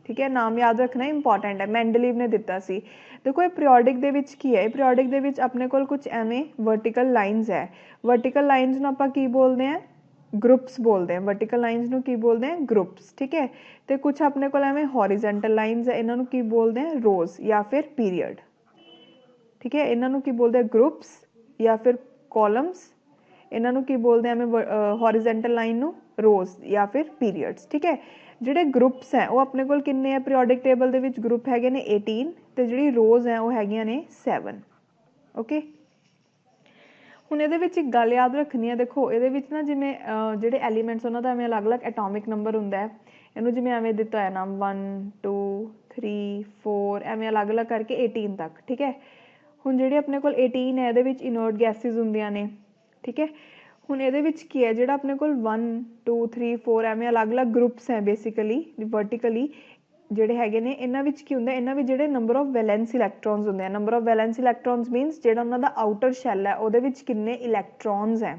ਠੀਕ ਹੈ, ਨਾਮ ਯਾਦ ਰੱਖਣਾ ਇੰਪੋਰਟੈਂਟ ਹੈ, ਮੈਂਡਲੀਵ ਨੇ ਦਿੱਤਾ ਸੀ। ਦੇਖੋ ਇਹ ਪੀਰੀਓਡਿਕ ਦੇ ਵਿੱਚ ਕੀ ਹੈ, ਪੀਰੀਓਡਿਕ ਦੇ ਵਿੱਚ ਆਪਣੇ ਕੋਲ ਕੁਝ ਐਵੇਂ ਵਰਟੀਕਲ ਲਾਈਨਸ ਹੈ। ਵਰਟੀਕਲ ਲਾਈਨਸ ਨੂੰ ਆਪਾਂ ਕੀ ਬੋਲਦੇ ਹਾਂ, ਗਰੁੱਪਸ ਬੋਲਦੇ ਹਾਂ। ਵਰਟੀਕਲ ਲਾਈਨਸ ਨੂੰ ਕੀ ਬੋਲਦੇ ਹਾਂ, ਗਰੁੱਪਸ। ਠੀਕ ਹੈ, ਤੇ ਕੁਝ ਆਪਣੇ ਕੋਲ ਐਵੇਂ ਹੌਰੀਜ਼ੈਂਟਲ ਲਾਈਨਸ ਹੈ, ਇਹਨਾਂ ਨੂੰ ਕੀ ਬੋਲਦੇ ਹਾਂ, ਰੋਜ਼ ਜਾਂ ਫਿਰ ਪੀਰੀਅਡ। ਠੀਕ ਹੈ, ਇਹਨਾਂ ਨੂੰ ਕੀ ਬੋਲਦੇ ਆ, ਗਰੁੱਪਸ ਜਾਂ ਫਿਰ ਕਾਲਮਸ। ਇਹਨਾਂ ਨੂੰ ਕੀ ਬੋਲਦੇ ਆ, ਐਵੇਂ ਹੌਰੀਜ਼ੈਂਟਲ ਲਾਈਨ ਨੂੰ ਰੋਜ਼ ਜਾਂ ਫਿਰ ਪੀਰੀਅਡਸ। ਠੀਕ ਹੈ, ਜਿਹੜੇ ਗਰੁੱਪਸ ਹੈ ਉਹ ਆਪਣੇ ਕੋਲ ਕਿੰਨੇ ਆ ਪੀਰੀਓਡਿਕ ਟੇਬਲ ਦੇ ਵਿੱਚ, ਗਰੁੱਪ ਹੈਗੇ ਨੇ 18 ਤੇ ਜਿਹੜੀ ਰੋਜ਼ ਹੈ ਉਹ ਹੈਗੀਆਂ ਨੇ 7। ਓਕੇ, ਹੁਣ ਇਹਦੇ ਵਿੱਚ ਇੱਕ ਗੱਲ ਯਾਦ ਰੱਖਣੀ ਹੈ, ਦੇਖੋ ਇਹਦੇ ਵਿੱਚ ਨਾ ਜਿਵੇਂ ਜਿਹੜੇ ਐਲੀਮੈਂਟਸ ਉਹਨਾਂ ਦਾ ਐਵੇਂ ਅਲੱਗ-ਅਲੱਗ ਐਟੋਮਿਕ ਨੰਬਰ ਹੁੰਦਾ ਹੈ। ਇਹਨੂੰ ਜਿਵੇਂ ਐਵੇਂ ਦਿੱਤਾ ਹੋਇਆ ਨਾਮ 1 2 3 4 ਐਵੇਂ ਅਲੱਗ-ਅਲੱਗ ਕਰਕੇ 18 ਤੱਕ। ਠੀਕ ਹੈ, ਹੁਣ ਜਿਹੜੇ ਆਪਣੇ ਕੋਲ 18 ਹੈ ਇਹਦੇ ਵਿੱਚ ਇਨਰਟ ਗੈਸਿਸ ਹੁੰਦੀਆਂ ਨੇ। ਠੀਕ ਹੈ, ਹੁਣ ਇਹਦੇ ਵਿੱਚ ਕੀ ਹੈ, ਜਿਹੜਾ ਆਪਣੇ ਕੋਲ 1 2 3 4 ਐਵੇਂ ਅਲੱਗ-ਅਲੱਗ ਗਰੁੱਪਸ ਹੈ ਬੇਸਿਕਲੀ ਵਰਟੀਕਲੀ ਜਿਹੜੇ ਹੈਗੇ ਨੇ, ਇਹਨਾਂ ਵਿੱਚ ਕੀ ਹੁੰਦਾ, ਇਹਨਾਂ ਵਿੱਚ ਜਿਹੜੇ ਨੰਬਰ ਆਫ ਵੈਲੈਂਸ ਇਲੈਕਟ੍ਰੋਨਸ ਹੁੰਦੇ ਆ। Number of wellness electrons means ਜਿਹੜਾ ਉਹਨਾਂ ਦਾ ਆਊਟਰ ਸ਼ੈਲ ਹੈ ਉਹਦੇ ਵਿੱਚ ਕਿੰਨੇ ਇਲੈਕਟ੍ਰੋਨਸ ਹੈ।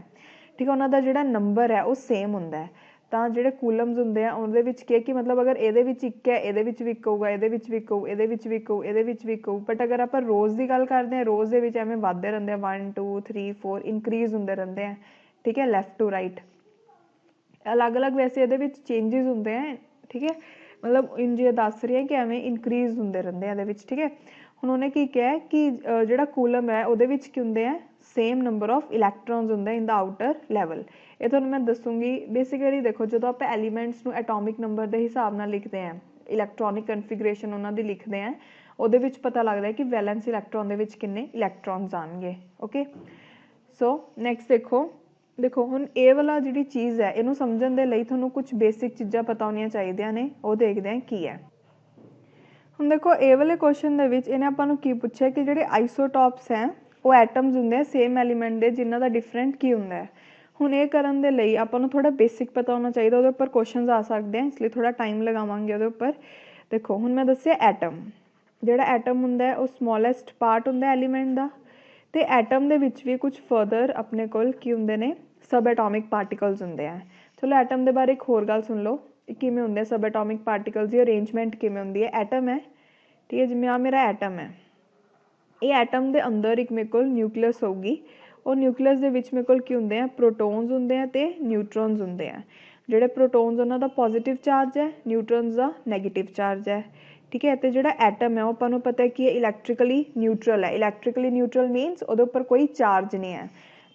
ਠੀਕ ਹੈ, ਉਹਨਾਂ ਦਾ ਜਿਹੜਾ ਨੰਬਰ ਹੈ ਉਹ ਸੇਮ ਹੁੰਦਾ ਹੈ। ਤਾਂ ਜਿਹੜੇ ਕੂਲਮਸ ਹੁੰਦੇ ਆ ਉਹਦੇ ਵਿੱਚ ਕੀ ਹੈ ਕਿ ਮਤਲਬ ਅਗਰ ਇਹਦੇ ਵਿੱਚ ਇੱਕ ਹੈ ਇਹਦੇ ਵਿੱਚ ਵੀ ਇੱਕ ਹੋਊਗਾ, ਇਹਦੇ ਵਿੱਚ ਵੀ ਇੱਕ ਹੋਊ, ਇਹਦੇ ਵਿੱਚ ਵੀ ਇੱਕ ਹੋਊ, ਇਹਦੇ ਵਿੱਚ ਵੀ ਇੱਕ ਹੋਊ। ਬਟ ਅਗਰ ਆਪਾਂ ਰੋਜ਼ ਦੀ ਗੱਲ ਕਰਦੇ ਹਾਂ, ਰੋਜ਼ ਦੇ ਵਿੱਚ ਐਵੇਂ ਵੱਧਦੇ ਰਹਿੰਦੇ ਆ 1 2 3 4 ਇਨਕਰੀਜ਼ ਹੁੰਦੇ ਰਹਿੰਦੇ ਆ। ਠੀਕ ਹੈ, ਲੈਫਟ ਟੂ ਰਾਈਟ ਅਲੱਗ-ਅਲੱਗ ਵੈਸੇ ਇਹਦੇ ਵਿੱਚ ਚੇਂਜਿਸ ਹੁੰਦੇ ਆ। ਠੀਕ ਹੈ, मतलब ਇੰਜ ਦੱਸ ਰਹੀ ਹੈ ਕਿ ਐਵੇਂ ਇਨਕਰੀਜ਼ ਹੁੰਦੇ ਰਹਿੰਦੇ ਇਹਦੇ ਵਿੱਚ, ਠੀਕ ਹੈ। ਹੁਣ ਉਹਨੇ ਕੀ ਕਿਹਾ ਕਿ ਜਿਹੜਾ ਕੂਲਮ ਹੈ ਉਹਦੇ ਵਿੱਚ ਕੀ ਹੁੰਦੇ ਆ, ਸੇਮ ਨੰਬਰ ਆਫ ਇਲੈਕਟ੍ਰੋਨਸ ਹੁੰਦੇ ਇਨ ਦਾ ਆਊਟਰ ਲੈਵਲ। ਇਹ ਤੁਹਾਨੂੰ ਮੈਂ ਦੱਸੂਗੀ। ਬੇਸਿਕਲੀ ਦੇਖੋ, ਜਦੋਂ ਆਪਾਂ ਐਲੀਮੈਂਟਸ ਨੂੰ ਐਟੋਮਿਕ ਨੰਬਰ ਦੇ ਹਿਸਾਬ ਨਾਲ ਲਿਖਦੇ ਹਾਂ, ਇਲੈਕਟ੍ਰੋਨਿਕ ਕਨਫੀਗਰੇਸ਼ਨ ਉਹਨਾਂ ਦੀ ਲਿਖਦੇ ਹਾਂ, ਉਹਦੇ ਵਿੱਚ ਪਤਾ ਲੱਗਦਾ ਹੈ ਕਿ ਵੈਲੈਂਸ ਇਲੈਕਟ੍ਰੋਨ ਦੇ ਵਿੱਚ ਕਿੰਨੇ ਇਲੈਕਟ੍ਰੋਨਸ ਆਉਣਗੇ। ਓਕੇ, ਸੋ ਨੈਕਸਟ ਦੇਖੋ ਹੁਣ ਇਹ ਵਾਲਾ ਜਿਹੜੀ ਚੀਜ਼ ਹੈ ਇਹਨੂੰ ਸਮਝਣ ਦੇ ਲਈ ਤੁਹਾਨੂੰ ਕੁਝ ਬੇਸਿਕ ਚੀਜ਼ਾਂ ਪਤਾ ਹੋਣੀਆਂ ਚਾਹੀਦੀਆਂ ਨੇ। ਉਹ ਦੇਖਦੇ ਹਾਂ ਕੀ ਹੈ। ਹੁਣ ਦੇਖੋ ਇਹ ਵਾਲੇ ਕੁਐਸਚਨ ਦੇ ਵਿੱਚ ਇਹਨੇ ਆਪਾਂ ਨੂੰ ਕੀ ਪੁੱਛਿਆ ਕਿ ਜਿਹੜੇ ਆਈਸੋਟੋਪਸ ਹੈ ਉਹ ਐਟਮਸ ਹੁੰਦੇ ਆ ਸੇਮ ਐਲੀਮੈਂਟ ਦੇ, ਜਿਨ੍ਹਾਂ ਦਾ ਡਿਫਰੈਂਟ ਕੀ ਹੁੰਦਾ ਹੈ। ਹੁਣ ਇਹ ਕਰਨ ਦੇ ਲਈ ਆਪਾਂ ਨੂੰ ਥੋੜਾ ਬੇਸਿਕ ਪਤਾ ਹੋਣਾ ਚਾਹੀਦਾ, ਉਹਦੇ ਉੱਪਰ ਕੁਐਸਚਨਸ ਆ ਸਕਦੇ ਆ, ਇਸ ਲਈ ਥੋੜਾ ਟਾਈਮ ਲਗਾਵਾਂਗੇ ਉਹਦੇ ਉੱਪਰ। ਦੇਖੋ ਹੁਣ ਮੈਂ ਦੱਸਿਆ ਐਟਮ, ਜਿਹੜਾ ਐਟਮ ਹੁੰਦਾ ਹੈ ਉਹ ਸਮੋਲੈਸਟ ਪਾਰਟ ਹੁੰਦਾ ਐਲੀਮੈਂਟ ਦਾ, ਤੇ ਐਟਮ ਦੇ ਵਿੱਚ ਵੀ ਕੁਝ ਫਰਦਰ ਆਪਣੇ ਕੋਲ ਕੀ ਹੁੰਦੇ ਨੇ, ਸਬ ਐਟੋਮਿਕ ਪਾਰਟੀਕਲਸ ਹੁੰਦੇ ਆ। ਚਲੋ ਐਟਮ ਦੇ ਬਾਰੇ ਇੱਕ ਹੋਰ ਗੱਲ ਸੁਣ ਲਓ, ਕਿਵੇਂ ਹੁੰਦੇ ਆ ਸਬ ਐਟੋਮਿਕ ਪਾਰਟੀਕਲਸ ਦੀ ਅਰੇਂਜਮੈਂਟ ਕਿਵੇਂ ਹੁੰਦੀ ਹੈ। ਐਟਮ ਹੈ, ਠੀਕ ਹੈ, ਜਿਵੇਂ ਆ ਮੇਰਾ ਐਟਮ ਹੈ, ਇਹ ਐਟਮ ਦੇ ਅੰਦਰ ਇੱਕ ਮੇਰੇ ਕੋਲ ਨਿਊਕਲੀਅਸ ਹੋਊਗੀ। ਉਹ ਨਿਊਕਲੀਅਸ ਦੇ ਵਿੱਚ ਮੇਰੇ ਕੋਲ ਕੀ ਹੁੰਦੇ ਆ, ਪ੍ਰੋਟੋਨਸ ਹੁੰਦੇ ਆ ਤੇ ਨਿਊਟਰੋਨਸ ਹੁੰਦੇ ਆ। ਜਿਹੜੇ ਪ੍ਰੋਟੋਨਸ ਉਹਨਾਂ ਦਾ ਪੋਜ਼ੀਟਿਵ ਚਾਰਜ ਹੈ, ਨਿਊਟਰੋਨਸ ਦਾ ਨੈਗੇਟਿਵ ਚਾਰਜ ਹੈ, ਠੀਕ ਹੈ। ਤੇ ਜਿਹੜਾ ਐਟਮ ਹੈ ਉਹ ਆਪਾਂ ਨੂੰ ਪਤਾ ਕਿ ਇਹ ਇਲੈਕਟ੍ਰੀਕਲੀ ਨਿਊਟਰਲ ਹੈ। ਇਲੈਕਟ੍ਰੀਕਲੀ ਨਿਊਟਰਲ ਮੀਨਸ ਉਹਦੇ ਉੱਪਰ ਕੋਈ ਚਾਰਜ ਨਹੀਂ ਹੈ।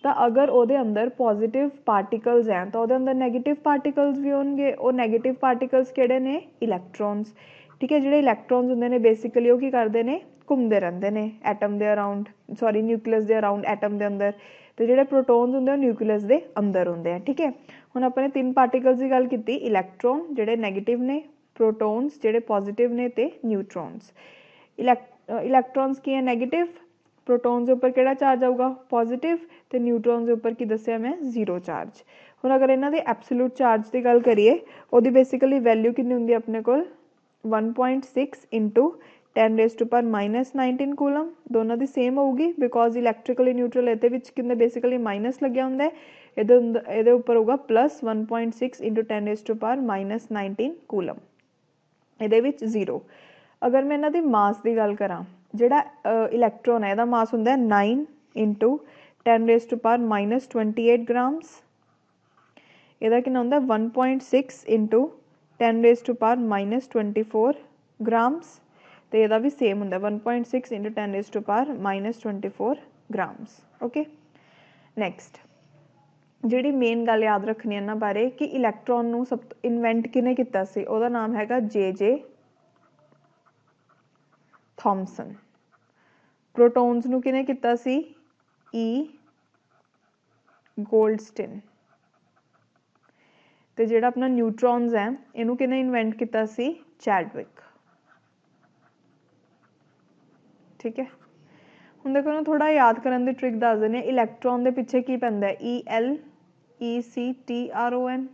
ਤਾਂ ਅਗਰ ਉਹਦੇ ਅੰਦਰ ਪੋਜ਼ੀਟਿਵ ਪਾਰਟੀਕਲਸ ਹੈ ਤਾਂ ਉਹਦੇ ਅੰਦਰ ਨੈਗੇਟਿਵ ਪਾਰਟੀਕਲਸ ਵੀ ਹੋਣਗੇ। ਉਹ ਨੈਗੇਟਿਵ ਪਾਰਟੀਕਲਸ ਕਿਹੜੇ ਨੇ, ਇਲੈਕਟ੍ਰੋਨਸ, ਠੀਕ ਹੈ। ਜਿਹੜੇ ਇਲੈਕਟ੍ਰੋਨਸ ਹੁੰਦੇ ਨੇ ਬੇਸਿਕਲੀ ਉਹ ਕੀ ਕਰਦੇ ਨੇ, ਘੁੰਮਦੇ ਰਹਿੰਦੇ ਨੇ ਐਟਮ ਦੇ ਅਰਾਊਂਡ, ਸੌਰੀ ਨਿਊਕਲੀਅਸ ਦੇ ਅਰਾਊਂਡ ਐਟਮ ਦੇ ਅੰਦਰ। ਤੇ ਜਿਹੜੇ ਪ੍ਰੋਟੋਨਸ ਹੁੰਦੇ ਉਹ ਨਿਊਕਲੀਅਸ ਦੇ ਅੰਦਰ ਹੁੰਦੇ ਆ, ਠੀਕ ਹੈ। ਹੁਣ ਆਪਾਂ ਨੇ ਤਿੰਨ ਪਾਰਟੀਕਲਸ ਦੀ ਗੱਲ ਕੀਤੀ, ਇਲੈਕਟ੍ਰੋਨ ਜਿਹੜੇ ਨੈਗੇਟਿਵ ਨੇ, ਪ੍ਰੋਟੋਨਸ ਜਿਹੜੇ ਪੋਜ਼ੀਟਿਵ ਨੇ ਤੇ ਨਿਊਟਰੋਨਸ। ਇਲੈਕਟ੍ਰੋਨਸ ਕੀ ਹੈ, ਨੈਗੇਟਿਵ। ਪ੍ਰੋਟੋਨਸ ਦੇ ਉੱਪਰ ਕਿਹੜਾ ਚਾਰਜ ਆਊਗਾ, ਪੋਜ਼ੀਟਿਵ। ਤੇ ਨਿਊਟਰੋਨਸ ਦੇ ਉੱਪਰ ਕੀ ਦੱਸਿਆ ਮੈਂ, ਜ਼ੀਰੋ ਚਾਰਜ। ਹੁਣ ਅਗਰ ਇਹਨਾਂ ਦੇ ਐਬਸੋਲੂਟ ਚਾਰਜ ਦੀ ਗੱਲ ਕਰੀਏ, ਉਹਦੀ ਬੇਸਿਕਲੀ ਵੈਲਿਊ ਕਿੰਨੀ ਹੁੰਦੀ ਹੈ ਆਪਣੇ ਕੋਲ, 1.6 into 10⁻⁻19 ਕੂਲਮ। ਦੋਨਾਂ ਦੀ ਸੇਮ ਹੋਊਗੀ ਬਿਕੋਜ਼ ਇਲੈਕਟ੍ਰੀਕਲੀ ਨਿਊਟਰਲ ਇਹਦੇ ਵਿੱਚ ਕਿੰਨੇ ਬੇਸਿਕਲੀ ਮਾਈਨਸ ਲੱਗਿਆ ਹੁੰਦਾ ਹੈ, ਇਹਦੇ ਉੱਪਰ ਹੋਊਗਾ ਪਲੱਸ 1.6 into 10⁻⁻19 ਕੂਲਮ, ਇਹਦੇ ਵਿੱਚ ਜ਼ੀਰੋ। ਅਗਰ ਮੈਂ ਇਹਨਾਂ ਦੀ ਮਾਸ ਦੀ ਗੱਲ ਕਰਾਂ, ਜਿਹੜਾ ਇਲੈਕਟ੍ਰੋਨ ਹੈ ਇਹਦਾ ਮਾਸ ਹੁੰਦਾ 9 into 10⁻⁻28 ਗ੍ਰਾਮਸ। ਇਹਦਾ ਕਿੰਨਾ ਹੁੰਦਾ 1.6 into 10⁻⁻24 ਗ੍ਰਾਮਸ। ਤੇ ਇਹਦਾ ਵੀ ਸੇਮ ਹੁੰਦਾ 1.6 into 10⁻⁻24 ਗ੍ਰਾਮਸ। ਓਕੇ, ਨੈਕਸਟ ਜਿਹੜੀ ਮੇਨ ਗੱਲ ਯਾਦ ਰੱਖਣੀ ਇਹਨਾਂ ਬਾਰੇ ਕਿ ਇਲੈਕਟ੍ਰੋਨ ਨੂੰ ਸਭ ਤੋਂ ਇਨਵੈਂਟ ਕਿਹਨੇ ਕੀਤਾ ਸੀ, ਉਹਦਾ ਨਾਮ ਹੈਗਾ ਜੇ ਥੌਮਸਨ। ਪ੍ਰੋਟੋਨਸ ਨੂੰ ਕਿਹਨੇ ਕੀਤਾ ਸੀ, ਈ ਗੋਲਡਸਟਿਨ। ਤੇ ਜਿਹੜਾ ਆਪਣਾ ਨਿਊਟਰੋਨਸ ਹੈ ਇਹਨੂੰ ਕਿਹਨੇ ਇਨਵੈਂਟ ਕੀਤਾ ਸੀ, ਚੈਡਵਿਕ, ਠੀਕ ਹੈ। ਹੁਣ ਦੇਖੋ ਨਾ ਥੋੜਾ ਯਾਦ ਕਰਨ ਦੀ ਟ੍ਰਿਕ ਦੱਸ ਦਿੰਦੇ। ਇਲੈਕਟ੍ਰੋਨ ਦੇ ਪਿੱਛੇ ਕੀ ਪੈਂਦਾ ਹੈ, ELECTRON,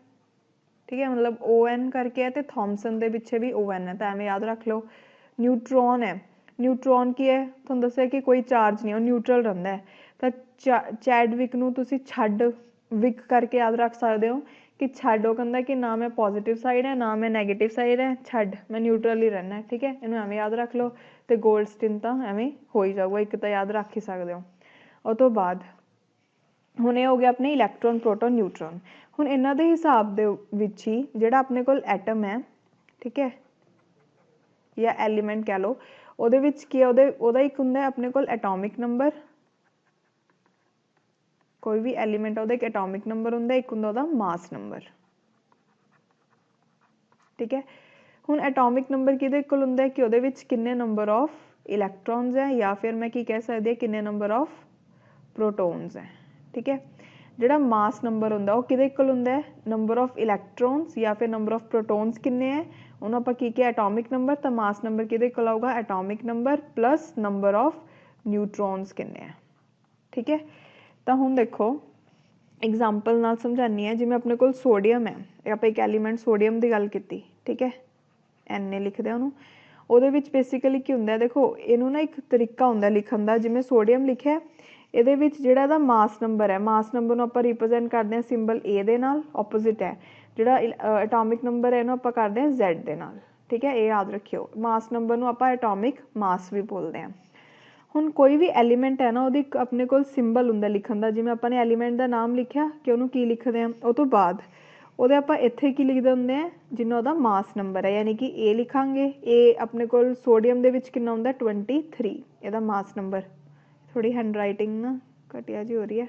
ਠੀਕ ਹੈ, ਮਤਲਬ ON ਕਰਕੇ ਹੈ। ਤੇ ਥੌਮਸਨ ਦੇ ਪਿੱਛੇ ਵੀ ON ਹੈ, ਤਾਂ ਐਵੇਂ ਯਾਦ ਰੱਖ ਲਓ। ਨਿਊਟਰੋਨ ਹੈ, ਨਿਊਟਰੋਨ ਕੀ ਹੈ, ਤੁਹਾਨੂੰ ਦੱਸਿਆ ਕਿ ਕੋਈ ਚਾਰਜ ਨਹੀਂ, ਉਹ ਨਿਊਟਰਲ ਰਹਿੰਦਾ ਹੈ। ਤਾਂ ਚੈਡਵਿਕ ਨੂੰ ਤੁਸੀਂ ਛੱਡ ਵਿਕ ਕਰਕੇ ਯਾਦ ਰੱਖ ਸਕਦੇ ਹੋ ਕਿ ਛੱਡ, ਉਹ ਕਹਿੰਦਾ ਕਿ ਨਾ ਮੈਂ ਪੋਜ਼ੀਟਿਵ ਸਾਈਡ ਹੈ ਨਾ ਮੈਂ ਨੈਗੇਟਿਵ ਸਾਈਡ ਹੈ, ਛੱਡ ਮੈਂ ਨਿਊਟਰਲ ਹੀ ਰਹਿਣਾ, ਠੀਕ ਹੈ। ਇਹਨੂੰ ਐਵੇਂ ਯਾਦ ਰੱਖ ਲਓ। ਤੇ ਗੋਲਡਸਟਿਨ ਤਾਂ ਐਵੇਂ ਹੋ ਹੀ ਜਾਊਗਾ, ਇੱਕ ਤਾਂ ਯਾਦ ਰੱਖ ਹੀ ਸਕਦੇ ਹੋ। ਉਹ ਤੋਂ ਬਾਅਦ ਹੁਣ ਇਹ ਹੋ ਗਿਆ ਆਪਣੇ ਇਲੈਕਟ੍ਰੋਨ, ਪ੍ਰੋਟੋਨ, ਨਿਊਟਰੋਨ। ਹੁਣ ਇਹਨਾਂ ਦੇ ਹਿਸਾਬ ਦੇ ਵਿੱਚ ਹੀ ਜਿਹੜਾ ਆਪਣੇ ਕੋਲ ਐਟਮ ਹੈ, ਠੀਕ ਹੈ, ਜਾਂ ਐਲੀਮੈਂਟ ਕਹਿ ਲਓ, ਉਹਦੇ ਵਿੱਚ ਕੀ ਹੈ, ਉਹਦਾ ਇੱਕ ਹੁੰਦਾ ਆਪਣੇ ਕੋਲ ਐਟੋਮਿਕ ਨੰਬਰ। ਕੋਈ ਵੀ ਐਲੀਮੈਂਟ ਉਹਦਾ ਇੱਕ ਐਟੋਮਿਕ ਨੰਬਰ ਹੁੰਦਾ, ਇੱਕ ਹੁੰਦਾ ਉਹਦਾ ਮਾਸ ਨੰਬਰ, ਠੀਕ ਹੈ। ਹੁਣ ਐਟੋਮਿਕ ਨੰਬਰ ਕਿਹਦੇ ਕੋਲ ਹੁੰਦਾ ਹੈ ਕਿ ਉਹਦੇ ਵਿੱਚ ਕਿੰਨੇ ਨੰਬਰ ਆਫ ਇਲੈਕਟ੍ਰੋਨਸ ਹੈ, ਜਾਂ ਫਿਰ ਮੈਂ ਕੀ ਕਹਿ ਸਕਦੀ ਹਾਂ ਕਿੰਨੇ ਨੰਬਰ ਆਫ ਪ੍ਰੋਟੋਨਸ ਹੈ, ਠੀਕ ਹੈ। ਜਿਹੜਾ ਮਾਸ ਨੰਬਰ ਹੁੰਦਾ ਉਹ ਕਿਹਦੇ ਕੋਲ ਹੁੰਦਾ ਹੈ, ਨੰਬਰ ਆਫ ਇਲੈਕਟ੍ਰੋਨਸ ਜਾਂ ਫਿਰ ਨੰਬਰ ਆਫ ਪ੍ਰੋਟੋਨਸ ਕਿੰਨੇ ਹੈ, ਉਹਨੂੰ ਆਪਾਂ ਕੀ ਕਿਹਾ, ਐਟੋਮਿਕ ਨੰਬਰ। ਤਾਂ ਮਾਸ ਨੰਬਰ ਕਿਹਦੇ ਕੋਲ ਆਊਗਾ, atomic number plus number of neutrons ਕਿੰਨੇ ਹੈ, ਠੀਕ ਹੈ। ਤਾਂ ਹੁਣ ਦੇਖੋ ਐਗਜ਼ਾਮਪਲ ਨਾਲ ਸਮਝਾਉਂਦੀ ਹਾਂ। ਜਿਵੇਂ ਆਪਣੇ ਕੋਲ ਸੋਡੀਅਮ ਹੈ, ਆਪਾਂ ਇੱਕ ਐਲੀਮੈਂਟ ਸੋਡੀਅਮ ਦੀ ਗੱਲ ਕੀਤੀ, ਠੀਕ ਹੈ, Na ਲਿਖਦੇ ਉਹਨੂੰ। ਉਹਦੇ ਵਿੱਚ ਬੇਸਿਕਲੀ ਕੀ ਹੁੰਦਾ, ਦੇਖੋ ਇਹਨੂੰ ਨਾ ਇੱਕ ਤਰੀਕਾ ਹੁੰਦਾ ਲਿਖਣ ਦਾ। ਜਿਵੇਂ ਸੋਡੀਅਮ ਲਿਖਿਆ, ਇਹਦੇ ਵਿੱਚ ਜਿਹੜਾ ਇਹਦਾ ਮਾਸ ਨੰਬਰ ਹੈ, ਮਾਸ ਨੰਬਰ ਨੂੰ ਆਪਾਂ ਰਿਪਰਜੈਂਟ ਕਰਦੇ ਹਾਂ ਸਿੰਬਲ A ਦੇ ਨਾਲ, ਆਪੋਜ਼ਿਟ ਹੈ। ਜਿਹੜਾ ਐਟੋਮਿਕ ਨੰਬਰ ਹੈ ਇਹਨੂੰ ਆਪਾਂ ਕਰਦੇ ਹਾਂ Z ਦੇ ਨਾਲ, ਠੀਕ ਹੈ। ਇਹ ਯਾਦ ਰੱਖਿਓ, ਮਾਸ ਨੰਬਰ ਨੂੰ ਆਪਾਂ ਐਟੋਮਿਕ ਮਾਸ ਵੀ ਬੋਲਦੇ ਹਾਂ। ਹੁਣ ਕੋਈ ਵੀ ਐਲੀਮੈਂਟ ਹੈ ਨਾ, ਉਹਦੀ ਇੱਕ ਆਪਣੇ ਕੋਲ ਸਿੰਬਲ ਹੁੰਦਾ ਲਿਖਣ ਦਾ। ਜਿਵੇਂ ਆਪਾਂ ਨੇ ਐਲੀਮੈਂਟ ਦਾ ਨਾਮ ਲਿਖਿਆ ਕਿ ਉਹਨੂੰ ਕੀ ਲਿਖਦੇ ਹਾਂ, ਉਹ ਤੋਂ ਬਾਅਦ ਉਹਦੇ ਆਪਾਂ ਇੱਥੇ ਕੀ ਲਿਖਦੇ ਹੁੰਦੇ ਆ, ਜਿੰਨਾ ਉਹਦਾ ਮਾਸ ਨੰਬਰ ਹੈ, ਯਾਨੀ ਕਿ A ਲਿਖਾਂਗੇ। A ਆਪਣੇ ਕੋਲ ਸੋਡੀਅਮ ਦੇ ਵਿੱਚ ਕਿੰਨਾ ਹੁੰਦਾ 23, ਇਹਦਾ ਮਾਸ ਨੰਬਰ। ਥੋੜੀ ਹੈਂਡ ਰਾਈਟਿੰਗ ਨਾ ਘਟਿਆ ਜੀ ਹੋ ਰਹੀ ਹੈ।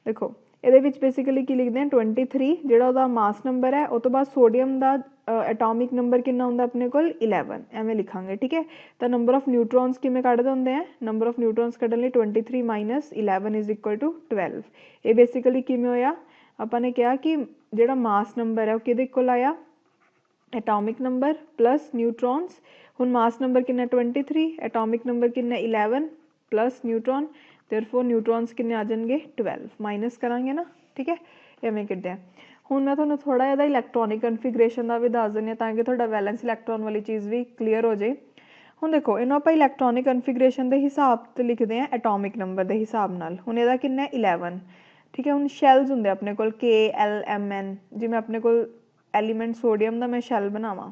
ਦੇਖੋ ਇਹਦੇ ਵਿੱਚ ਬੇਸਿਕਲੀ ਕੀ ਲਿਖਦੇ ਆ 23 ਜਿਹੜਾ ਉਹਦਾ ਮਾਸ ਨੰਬਰ ਹੈ। ਉਹ ਤੋਂ ਬਾਅਦ ਸੋਡੀਅਮ ਦਾ ਐਟੋਮਿਕ ਨੰਬਰ ਕਿੰਨਾ ਹੁੰਦਾ ਆਪਣੇ ਕੋਲ 11, ਐਵੇਂ ਲਿਖਾਂਗੇ। ਠੀਕ ਹੈ, ਤਾਂ ਨੰਬਰ ਆਫ ਨਿਊਟਰੋਨਸ ਕਿਵੇਂ ਕੱਢਦੇ ਹੁੰਦੇ ਆ, ਨੰਬਰ ਆਫ ਨਿਊਟਰੋਨਸ ਕੱਢਣ ਲਈ 23 ਮਾਈਨਸ 11 ਇਜ਼ ਇਕੁਅਲ ਟੂ 12। ਇਹ ਬੇਸਿਕਲੀ ਕਿਵੇਂ ਹੋਇਆ, ਆਪਾਂ ਨੇ ਕਿਹਾ ਕਿ ਜਿਹੜਾ ਮਾਸ ਨੰਬਰ ਹੈ ਉਹ ਕਿਹਦੇ ਕੋਲ ਆਇਆ, ਐਟੋਮਿਕ ਨੰਬਰ ਪਲਸ ਨਿਊਟਰੋਨਸ। ਹੁਣ ਮਾਸ ਨੰਬਰ ਕਿੰਨਾ 23, ਐਟੋਮਿਕ ਨੰਬਰ ਕਿੰਨਾ 11 ਪਲਸ ਨਿਊਟਰੋਨ, therefore ਨਿਊਟਰੋਨਸ ਕਿੰਨੇ ਆ ਜਾਣਗੇ 12, ਮਾਈਨਸ ਕਰਾਂਗੇ ਨਾ। ਠੀਕ ਹੈ, ਐਵੇਂ ਕੱਢਿਆ। ਹੁਣ ਮੈਂ ਤੁਹਾਨੂੰ ਥੋੜ੍ਹਾ ਇਹਦਾ ਇਲੈਕਟ੍ਰੋਨਿਕ ਕਨਫੀਗਰੇਸ਼ਨ ਦਾ ਵੀ ਦੱਸ ਦਿੰਦੀ ਹਾਂ ਤਾਂ ਕਿ ਤੁਹਾਡਾ ਵੈਲੈਂਸ ਇਲੈਕਟ੍ਰੋਨ ਵਾਲੀ ਚੀਜ਼ ਵੀ ਕਲੀਅਰ ਹੋ ਜਾਏ। ਹੁਣ ਦੇਖੋ ਇਹਨੂੰ ਆਪਾਂ ਇਲੈਕਟ੍ਰੋਨਿਕ ਕਨਫੀਗਰੇਸ਼ਨ ਦੇ ਹਿਸਾਬ 'ਤੇ ਲਿਖਦੇ ਹਾਂ, ਐਟੋਮਿਕ ਨੰਬਰ ਦੇ ਹਿਸਾਬ ਨਾਲ। ਹੁਣ ਇਹਦਾ ਕਿੰਨਾ 11। ਠੀਕ ਹੈ, ਹੁਣ ਸ਼ੈਲਸ ਹੁੰਦੇ ਆਪਣੇ ਕੋਲ K L M N। ਜਿਵੇਂ ਆਪਣੇ ਕੋਲ ਐਲੀਮੈਂਟ ਸੋਡੀਅਮ ਦਾ ਮੈਂ ਸ਼ੈਲ ਬਣਾਵਾਂ,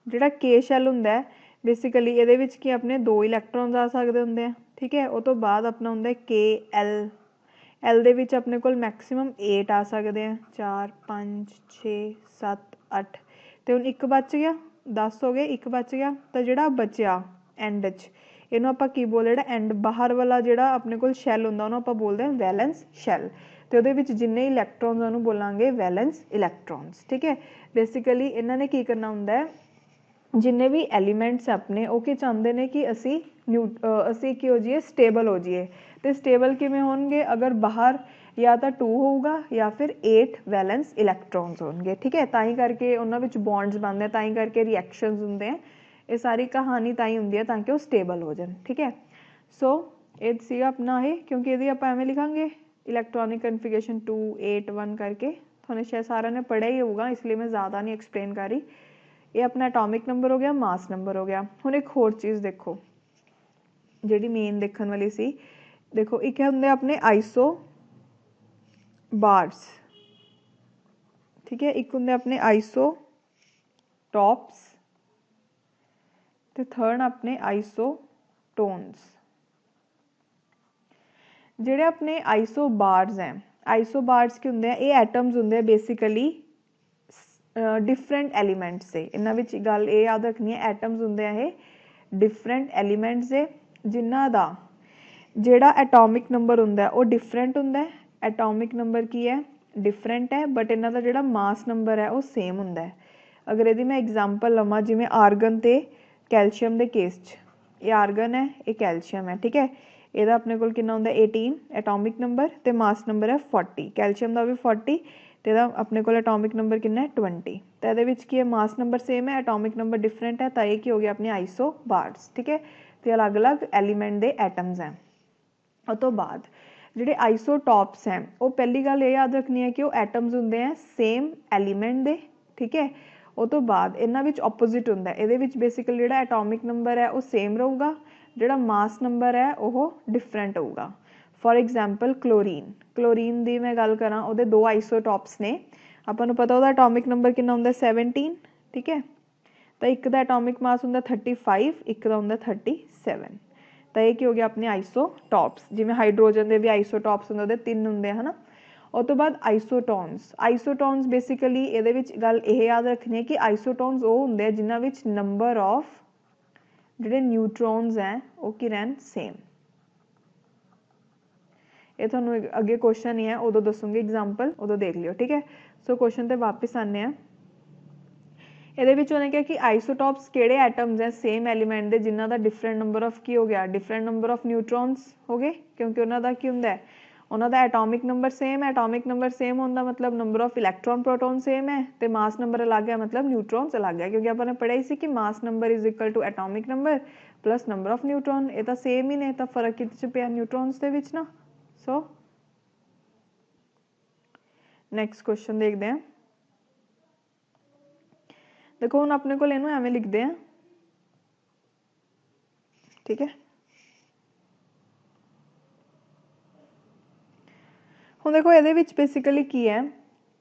ਜਿਹੜਾ K ਸ਼ੈਲ ਹੁੰਦਾ ਬੇਸਿਕਲੀ ਇਹਦੇ ਵਿੱਚ ਕੀ ਆਪਣੇ 2 ਇਲੈਕਟ੍ਰੋਨਸ ਆ ਸਕਦੇ ਹੁੰਦੇ ਆ। ਠੀਕ ਹੈ, ਉਹ ਤੋਂ ਬਾਅਦ ਆਪਣਾ ਹੁੰਦਾ K L ਦੇ ਵਿੱਚ ਆਪਣੇ ਕੋਲ ਮੈਕਸੀਮਮ 8 ਆ ਸਕਦੇ ਆ, 4 5 6 7 8। ਅਤੇ ਹੁਣ ਇੱਕ ਬਚ ਗਿਆ, 10 ਹੋ ਗਏ, ਇੱਕ ਬਚ ਗਿਆ। ਤਾਂ ਜਿਹੜਾ ਬਚਿਆ ਐਂਡ 'ਚ ਇਹਨੂੰ ਆਪਾਂ ਕੀ ਬੋਲਦੇ, ਜਿਹੜਾ ਐਂਡ ਬਾਹਰ ਵਾਲਾ ਜਿਹੜਾ ਆਪਣੇ ਕੋਲ ਸ਼ੈਲ ਹੁੰਦਾ ਉਹਨੂੰ ਆਪਾਂ ਬੋਲਦੇ ਹਾਂ ਵੈਲੈਂਸ ਸ਼ੈਲ। ਅਤੇ ਉਹਦੇ ਵਿੱਚ ਜਿੰਨੇ ਇਲੈਕਟ੍ਰੋਨਸ ਉਹਨੂੰ ਬੋਲਾਂਗੇ ਵੈਲੈਂਸ ਇਲੈਕਟ੍ਰੋਨਸ। ਠੀਕ ਹੈ, ਬੇਸਿਕਲੀ ਇਹਨਾਂ ਨੇ ਕੀ ਕਰਨਾ ਹੁੰਦਾ ਹੈ, ਜਿੰਨੇ ਵੀ ਐਲੀਮੈਂਟਸ ਆਪਣੇ ਉਹ ਕੀ ਚਾਹੁੰਦੇ ਨੇ ਕਿ ਅਸੀਂ ਕੀ ਹੋ ਜਾਈਏ, ਸਟੇਬਲ ਹੋ ਜਾਈਏ। ਅਤੇ ਸਟੇਬਲ ਕਿਵੇਂ ਹੋਣਗੇ, ਅਗਰ ਬਾਹਰ ਜਾਂ ਤਾਂ 2 ਹੋਊਗਾ ਜਾਂ ਫਿਰ 8 ਵੈਲੈਂਸ ਇਲੈਕਟ੍ਰੋਨਸ ਹੋਣਗੇ। ਠੀਕ ਹੈ, ਤਾਂ ਹੀ ਕਰਕੇ ਉਹਨਾਂ ਵਿੱਚ ਬੌਂਡਸ ਬਣਦੇ ਆ, ਤਾਂ ਹੀ ਕਰਕੇ ਰਿਐਕਸ਼ਨਸ ਹੁੰਦੇ ਆ। ਇਹ ਸਾਰੀ ਕਹਾਣੀ ਤਾਂ ਹੀ ਹੁੰਦੀ ਹੈ ਤਾਂ ਕਿ ਉਹ ਸਟੇਬਲ ਹੋ ਜਾਣ। ਠੀਕ ਹੈ, ਸੋ ਇਹ ਸੀਗਾ ਆਪਣਾ ਇਹ, ਕਿਉਂਕਿ ਇਹਦੀ ਆਪਾਂ ਐਵੇਂ ਲਿਖਾਂਗੇ ਇਲੈਕਟ੍ਰੋਨਿਕ ਕਨਫੀਗਰੇਸ਼ਨ 2 8 1 ਕਰਕੇ। ਤੁਹਾਨੂੰ ਸ਼ਾਇਦ ਸਾਰਿਆਂ ਨੇ ਪੜ੍ਹਿਆ ਹੀ ਹੋਊਗਾ, ਇਸ ਲਈ ਮੈਂ ਜ਼ਿਆਦਾ ਨਹੀਂ ਐਕਸਪਲੇਨ ਕਰ ਰਹੀ। ਇਹ ਆਪਣਾ ਐਟੋਮਿਕ ਨੰਬਰ ਹੋ ਗਿਆ, ਮਾਸ ਨੰਬਰ ਹੋ ਗਿਆ। ਹੁਣ ਇੱਕ ਹੋਰ ਚੀਜ਼ ਦੇਖੋ ਜਿਹੜੀ ਮੇਨ ਦੇਖਣ ਵਾਲੀ ਸੀ। ਦੇਖੋ ਇੱਕ ਹੁੰਦੇ ਆਪਣੇ ਆਈਸੋ ਬਾਰਸ। ਠੀਕ ਹੈ, ਇੱਕ ਹੁੰਦੇ ਆਪਣੇ ਆਈਸੋ ਟੋਪਸ ਤੇ ਥਰਡ ਆਪਣੇ ਆਈਸੋਟੋਨਸ। ਜਿਹੜੇ ਆਪਣੇ ਆਈਸੋ ਬਾਰਸ ਹੈ, ਆਈਸੋ ਬਾਰਸ ਕੀ ਹੁੰਦੇ ਆ, ਇਹ ਐਟਮਸ ਹੁੰਦੇ ਆ ਬੇਸਿਕਲੀ ਡਿਫਰੈਂਟ ਐਲੀਮੈਂਟਸ ਦੇ। ਇਹਨਾਂ ਵਿੱਚ ਗੱਲ ਇਹ ਯਾਦ ਰੱਖਣੀ ਹੈ, ਐਟਮਸ ਹੁੰਦੇ ਆ ਇਹ ਡਿਫਰੈਂਟ ਐਲੀਮੈਂਟਸ ਦੇ, ਜਿਨ੍ਹਾਂ ਦਾ ਜਿਹੜਾ ਐਟੋਮਿਕ ਨੰਬਰ ਹੁੰਦਾ ਉਹ ਡਿਫਰੈਂਟ ਹੁੰਦਾ। ਐਟੋਮਿਕ ਨੰਬਰ ਕੀ ਹੈ, ਡਿਫਰੈਂਟ ਹੈ, ਬਟ ਇਹਨਾਂ ਦਾ ਜਿਹੜਾ ਮਾਸ ਨੰਬਰ ਹੈ ਉਹ ਸੇਮ ਹੁੰਦਾ। ਅਗਰ ਇਹਦੀ ਮੈਂ ਐਗਜ਼ਾਮਪਲ ਲਵਾਂ, ਜਿਵੇਂ ਆਰਗਨ ਅਤੇ ਕੈਲਸ਼ੀਅਮ ਦੇ ਕੇਸ 'ਚ, ਇਹ ਆਰਗਨ ਹੈ, ਇਹ ਕੈਲਸ਼ੀਅਮ ਹੈ। ਠੀਕ ਹੈ, ਇਹਦਾ ਆਪਣੇ ਕੋਲ ਕਿੰਨਾ ਹੁੰਦਾ 18 ਐਟੋਮਿਕ ਨੰਬਰ ਅਤੇ ਮਾਸ ਨੰਬਰ ਹੈ 40। ਕੈਲਸ਼ੀਅਮ ਦਾ ਵੀ 40 ਅਤੇ ਇਹਦਾ ਆਪਣੇ ਕੋਲ ਐਟੋਮਿਕ ਨੰਬਰ ਕਿੰਨਾ ਹੈ 20। ਤਾਂ ਇਹਦੇ ਵਿੱਚ ਕੀ ਹੈ, ਮਾਸ ਨੰਬਰ ਸੇਮ ਹੈ, ਐਟੋਮਿਕ ਨੰਬਰ ਡਿਫਰੈਂਟ ਹੈ, ਤਾਂ ਇਹ ਕੀ ਹੋ ਗਿਆ ਆਪਣੇ ਆਈਸੋ ਬਾਰਸ। ਠੀਕ ਹੈ, ਅਤੇ ਅਲੱਗ-ਅਲੱਗ ਐਲੀਮੈਂਟ ਦੇ ਐਟਮਸ ਹੈ। ਉਹ ਤੋਂ ਬਾਅਦ ਜਿਹੜੇ ਆਈਸੋਟੋਪਸ ਹੈ, ਉਹ ਪਹਿਲੀ ਗੱਲ ਇਹ ਯਾਦ ਰੱਖਣੀ ਹੈ ਕਿ ਉਹ ਐਟਮਸ ਹੁੰਦੇ ਆ ਸੇਮ ਐਲੀਮੈਂਟ ਦੇ। ਠੀਕ ਹੈ, ਉਹ ਤੋਂ ਬਾਅਦ ਇਹਨਾਂ ਵਿੱਚ ਆਪੋਜ਼ਿਟ ਹੁੰਦਾ, ਇਹਦੇ ਵਿੱਚ ਬੇਸਿਕਲੀ ਜਿਹੜਾ ਐਟੋਮਿਕ ਨੰਬਰ ਹੈ ਉਹ ਸੇਮ ਰਹੂਗਾ, ਜਿਹੜਾ ਮਾਸ ਨੰਬਰ ਹੈ ਉਹ ਡਿਫਰੈਂਟ ਹੋਊਗਾ। ਫੋਰ ਐਗਜ਼ਾਮਪਲ ਕਲੋਰੀਨ ਦੀ ਮੈਂ ਗੱਲ ਕਰਾਂ, ਉਹਦੇ 2 ਆਈਸੋਟੋਪਸ ਨੇ। ਆਪਾਂ ਨੂੰ ਪਤਾ ਉਹਦਾ ਐਟੋਮਿਕ ਨੰਬਰ ਕਿੰਨਾ ਹੁੰਦਾ 17। ਠੀਕ ਹੈ, ਤਾਂ ਇੱਕ ਦਾ ਐਟੋਮਿਕ ਮਾਸ ਹੁੰਦਾ 35, ਇੱਕ ਦਾ ਹੁੰਦਾ 37। ਤਾਂ ਇਹ ਕੀ ਹੋ ਗਿਆ ਆਪਣੇ ਆਈਸੋਟੋਪਸ। ਜਿਵੇਂ ਹਾਈਡਰੋਜਨ ਦੇ ਵੀ ਆਈਸੋਟੋਪਸ ਹੁੰਦੇ, ਉਹਦੇ 3 ਹੁੰਦੇ ਹਨ। ਉਹ ਤੋਂ ਬਾਅਦ ਆਈਸੋਟੋਨਸ ਬੇਸਿਕਲੀ ਇਹਦੇ ਵਿੱਚ ਗੱਲ ਇਹ ਯਾਦ ਰੱਖਣੀ ਹੈ ਕਿ ਆਈਸੋਟੋਨਸ ਉਹ ਹੁੰਦੇ ਆ ਜਿਨ੍ਹਾਂ ਵਿੱਚ ਨੰਬਰ ਆਫ ਜਿਹੜੇ ਨਿਊਟਰੋਨਸ ਹੈ ਉਹ ਕੀ ਰਹਿਣ ਸੇਮ। ਇਹ ਤੁਹਾਨੂੰ ਅੱਗੇ ਕੁਐਸਚਨ ਨਹੀਂ ਹੈ, ਉਦੋਂ ਦੱਸੂਗੀ ਐਗਜ਼ਾਮਪਲ, ਉਦੋਂ ਦੇਖ ਲਿਓ। ਠੀਕ ਹੈ, ਸੋ ਕੁਐਸਚਨ 'ਤੇ ਵਾਪਿਸ ਆਉਂਦੇ ਹਾਂ। ਇਹਦੇ ਵਿੱਚ ਉਹਨੇ ਕਿਹਾ ਕਿ ਆਈਸੋਟੋਪਸ ਕਿਹੜੇ ਐਟਮਸ ਹੈ ਸੇਮ ਐਲੀਮੈਂਟ ਦੇ, ਜਿਨ੍ਹਾਂ ਦਾ ਡਿਫਰੈਂਟ ਨੰਬਰ ਆਫ ਕੀ ਹੋ ਗਿਆ, ਡਿਫਰੈਂਟ ਨੰਬਰ ਆਫ ਨਿਊਟਰੋਨਸ ਹੋ ਗਏ, ਕਿਉਂਕਿ ਉਹਨਾਂ ਦਾ ਕੀ ਹੁੰਦਾ, ਉਹਨਾਂ ਦਾ ਐਟੋਮਿਕ ਨੰਬਰ ਸੇਮ ਹੈ। ਐਟੋਮਿਕ ਨੰਬਰ ਸੇਮ ਹੋਣ ਦਾ ਮਤਲਬ number of electron proton same ਹੈ, ਅਤੇ ਮਾਸ ਨੰਬਰ ਅਲੱਗ ਹੈ, ਮਤਲਬ ਨਿਊਟਰੋਨਸ ਅਲੱਗ ਹੈ। ਕਿਉਂਕਿ ਆਪਾਂ ਨੇ ਪੜ੍ਹਿਆ ਹੀ ਸੀ ਕਿ mass number is equal to atomic number plus number of neutron. ਇਹ ਤਾਂ ਸੇਮ ਹੀ ਨੇ, ਤਾਂ ਫਰਕ ਕਿਹਦੇ 'ਚ ਪਿਆ, ਨਿਊਟਰੋਨਸ ਦੇ ਵਿੱਚ ਨਾ। ਸੋ ਨੈਕਸਟ ਕੁਐਸਚਨ ਦੇਖਦੇ ਹਾਂ। ਦੇਖੋ ਹੁਣ ਆਪਣੇ ਕੋਲ ਇਹਨੂੰ ਐਵੇਂ ਲਿਖਦੇ ਆ। ਠੀਕ ਹੈ, ਹੁਣ ਦੇਖੋ ਇਹਦੇ ਵਿੱਚ ਬੇਸਿਕਲੀ ਕੀ ਹੈ,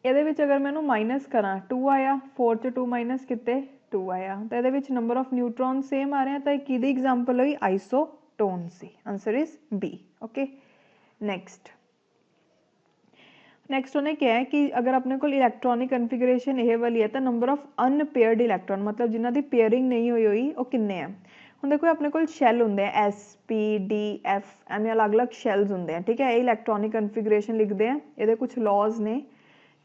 ਇਹਦੇ ਵਿੱਚ ਅਗਰ ਮੈਂ ਇਹਨੂੰ ਮਾਈਨਸ ਕਰਾਂ 2 ਆਇਆ, 4 'ਚ 2 ਮਾਈਨਸ ਕੀਤੇ 2 ਆਇਆ, ਤਾਂ ਇਹਦੇ ਵਿੱਚ ਨੰਬਰ ਆਫ ਨਿਊਟਰੋਨ ਸੇਮ ਆ ਰਿਹਾ, ਤਾਂ ਇਹ ਕਿਹਦੀ ਐਗਜ਼ਾਮਪਲ ਹੋਈ, ਆਈਸੋਟੋਨ ਸੀ। Answer is B। Okay, next next उन्हें क्या है कि अगर अपने को इलैक्ट्रॉनिक कन्फिगरेशन यह वाली है तो नंबर ऑफ अनपेयर्ड इलैक्ट्रॉन मतलब जिन्हों की पेयरिंग नहीं हुई हुई वो किन्ने हैं। ਹੁਣ देखो अपने को शैल होंगे एस पी डी एफ एवें अलग अलग शैल्स होंगे हैं, ठीक है। ये इलैक्ट्रॉनिक कन्फिगरेशन लिखते हैं, ये कुछ लॉज ने,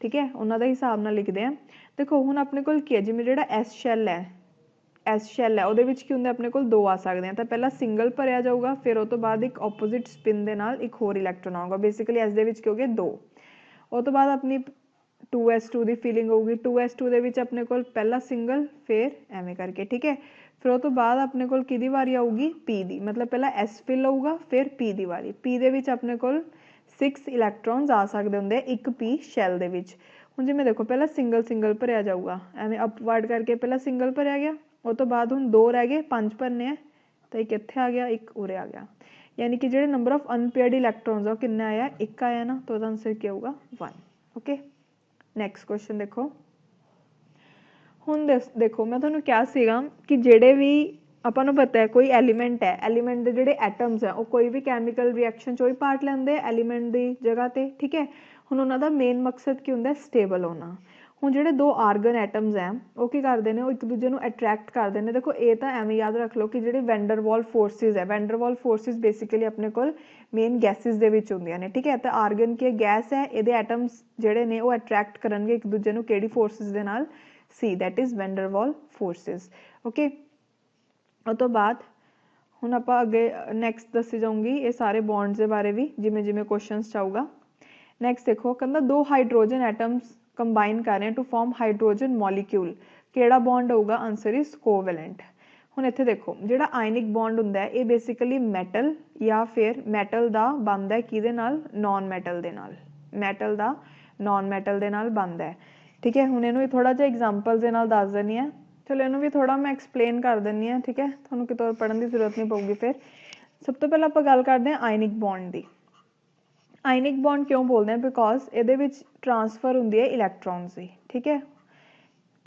ठीक है, उन्होंने हिसाब नाल लिखते हैं। देखो हुण अपने को की है जिवें जिहड़ा एस शैल है, एस शैल है उहदे विच की हुंदा अपने को दो आ सकते हैं। तो पहला सिंगल भरिया जाऊगा, फिर उस तो बाद एक ओपोजिट स्पिन के नाल एक होर इलैक्ट्रॉन आऊगा। बेसिकली एस दे विच की हो गए दो, उस तो बाद अपनी 2s2 की फीलिंग होगी। 2s2 दे विच अपने को पहला सिंगल फिर एवें करके, ठीक है। फिर उस तो बाद अपने को किहदी वारी आऊगी पी दी, मतलब पहला एस फिल होगा फिर पी दी वारी। पी दे विच अपने को 6 इलैक्ट्रॉन्स आ सकते होंगे एक पी शैल दे विच। हुण जिवें देखो पहला सिंगल सिंगल भरिया जाऊगा, एवें अपवर्ड करके पहला सिंगल भरिया गया, उस तो बाद हुण दो रह गए, 5 भरने हैं तो एक इत्थे आ गया एक उरे आ गया। यानी कि जो नंबर ऑफ अनपेयर्ड इलैक्ट्रॉन्स है कितना आया, एक आया ना, तो आंसर क्या होगा 1। ओके नैक्सट क्वेश्चन देखो। हुण देखो मैं तुहानूं क्या सीगा कि जेडे भी आपां नूं पता है कोई एलीमेंट है, एलीमेंट के जेडे एटम्स है वो कोई भी कैमिकल रिएक्शन चो ही पार्ट लैंदे एलीमेंट की जगह ते, ठीक है। हुण उन्हां दा मेन मकसद की हुंदा स्टेबल होना। हुण जेडे दो आर्गन एटम्स हैं वो की करते हैं, वो एक दूजे नूं अट्रैक्ट करते हैं। देखो ये तो एवें याद रख लो कि जेडे वैंडरवाल फोर्सिस है, वैंडरवाल फोर्सिस बेसिकली अपने को मेन गैसिस दे विच हुंदियां ने, ठीक है। तो आर्गन की गैस है, ये एटम्स जेडे ने वो अट्रैक्ट करनगे एक दूजे नूं किहड़ी फोर्सिस दे नाल, C that is van der Waals forces. Okay उस तो बाद हुण आपां अगे नैक्सट दसी जाऊँगी ये सारे बॉन्ड्स के बारे भी जिमें जिमें क्वेश्चनस चाहूगा। नैक्सट देखो कहता दो हाइड्रोजन एटम्स कंबाइन कर रहे हैं टू फॉर्म हाइड्रोजन मॉलीक्यूल, किहड़ा बॉन्ड होगा, आंसर इज कोवैलेंट। हुण इत्थे देखो जिहड़ा आयनिक बॉन्ड हुंदा है ये बेसिकली मैटल या फिर मैटल दा बनदा है किहदे नाल, नॉन मैटल दे नाल, मैटल दा नॉन मैटल दे नाल बनदा है, ठीक है। हुण इहनूं थोड़ा जिहा एग्जांपल्स दे नाल दस दिंदी हां, चलो इहनूं भी थोड़ा मैं एक्सप्लेन कर दिंदी हां, ठीक है, तुहानूं कितों पढ़न की जरूरत नहीं पऊगी। फिर सब तो पहले आपां गल करदे हां आयनिक बॉन्ड की। आयनिक बॉन्ड क्यों बोलते हैं, बिकॉज ये ट्रांसफर होंगी है इलैक्ट्रॉन्स की, ठीक है।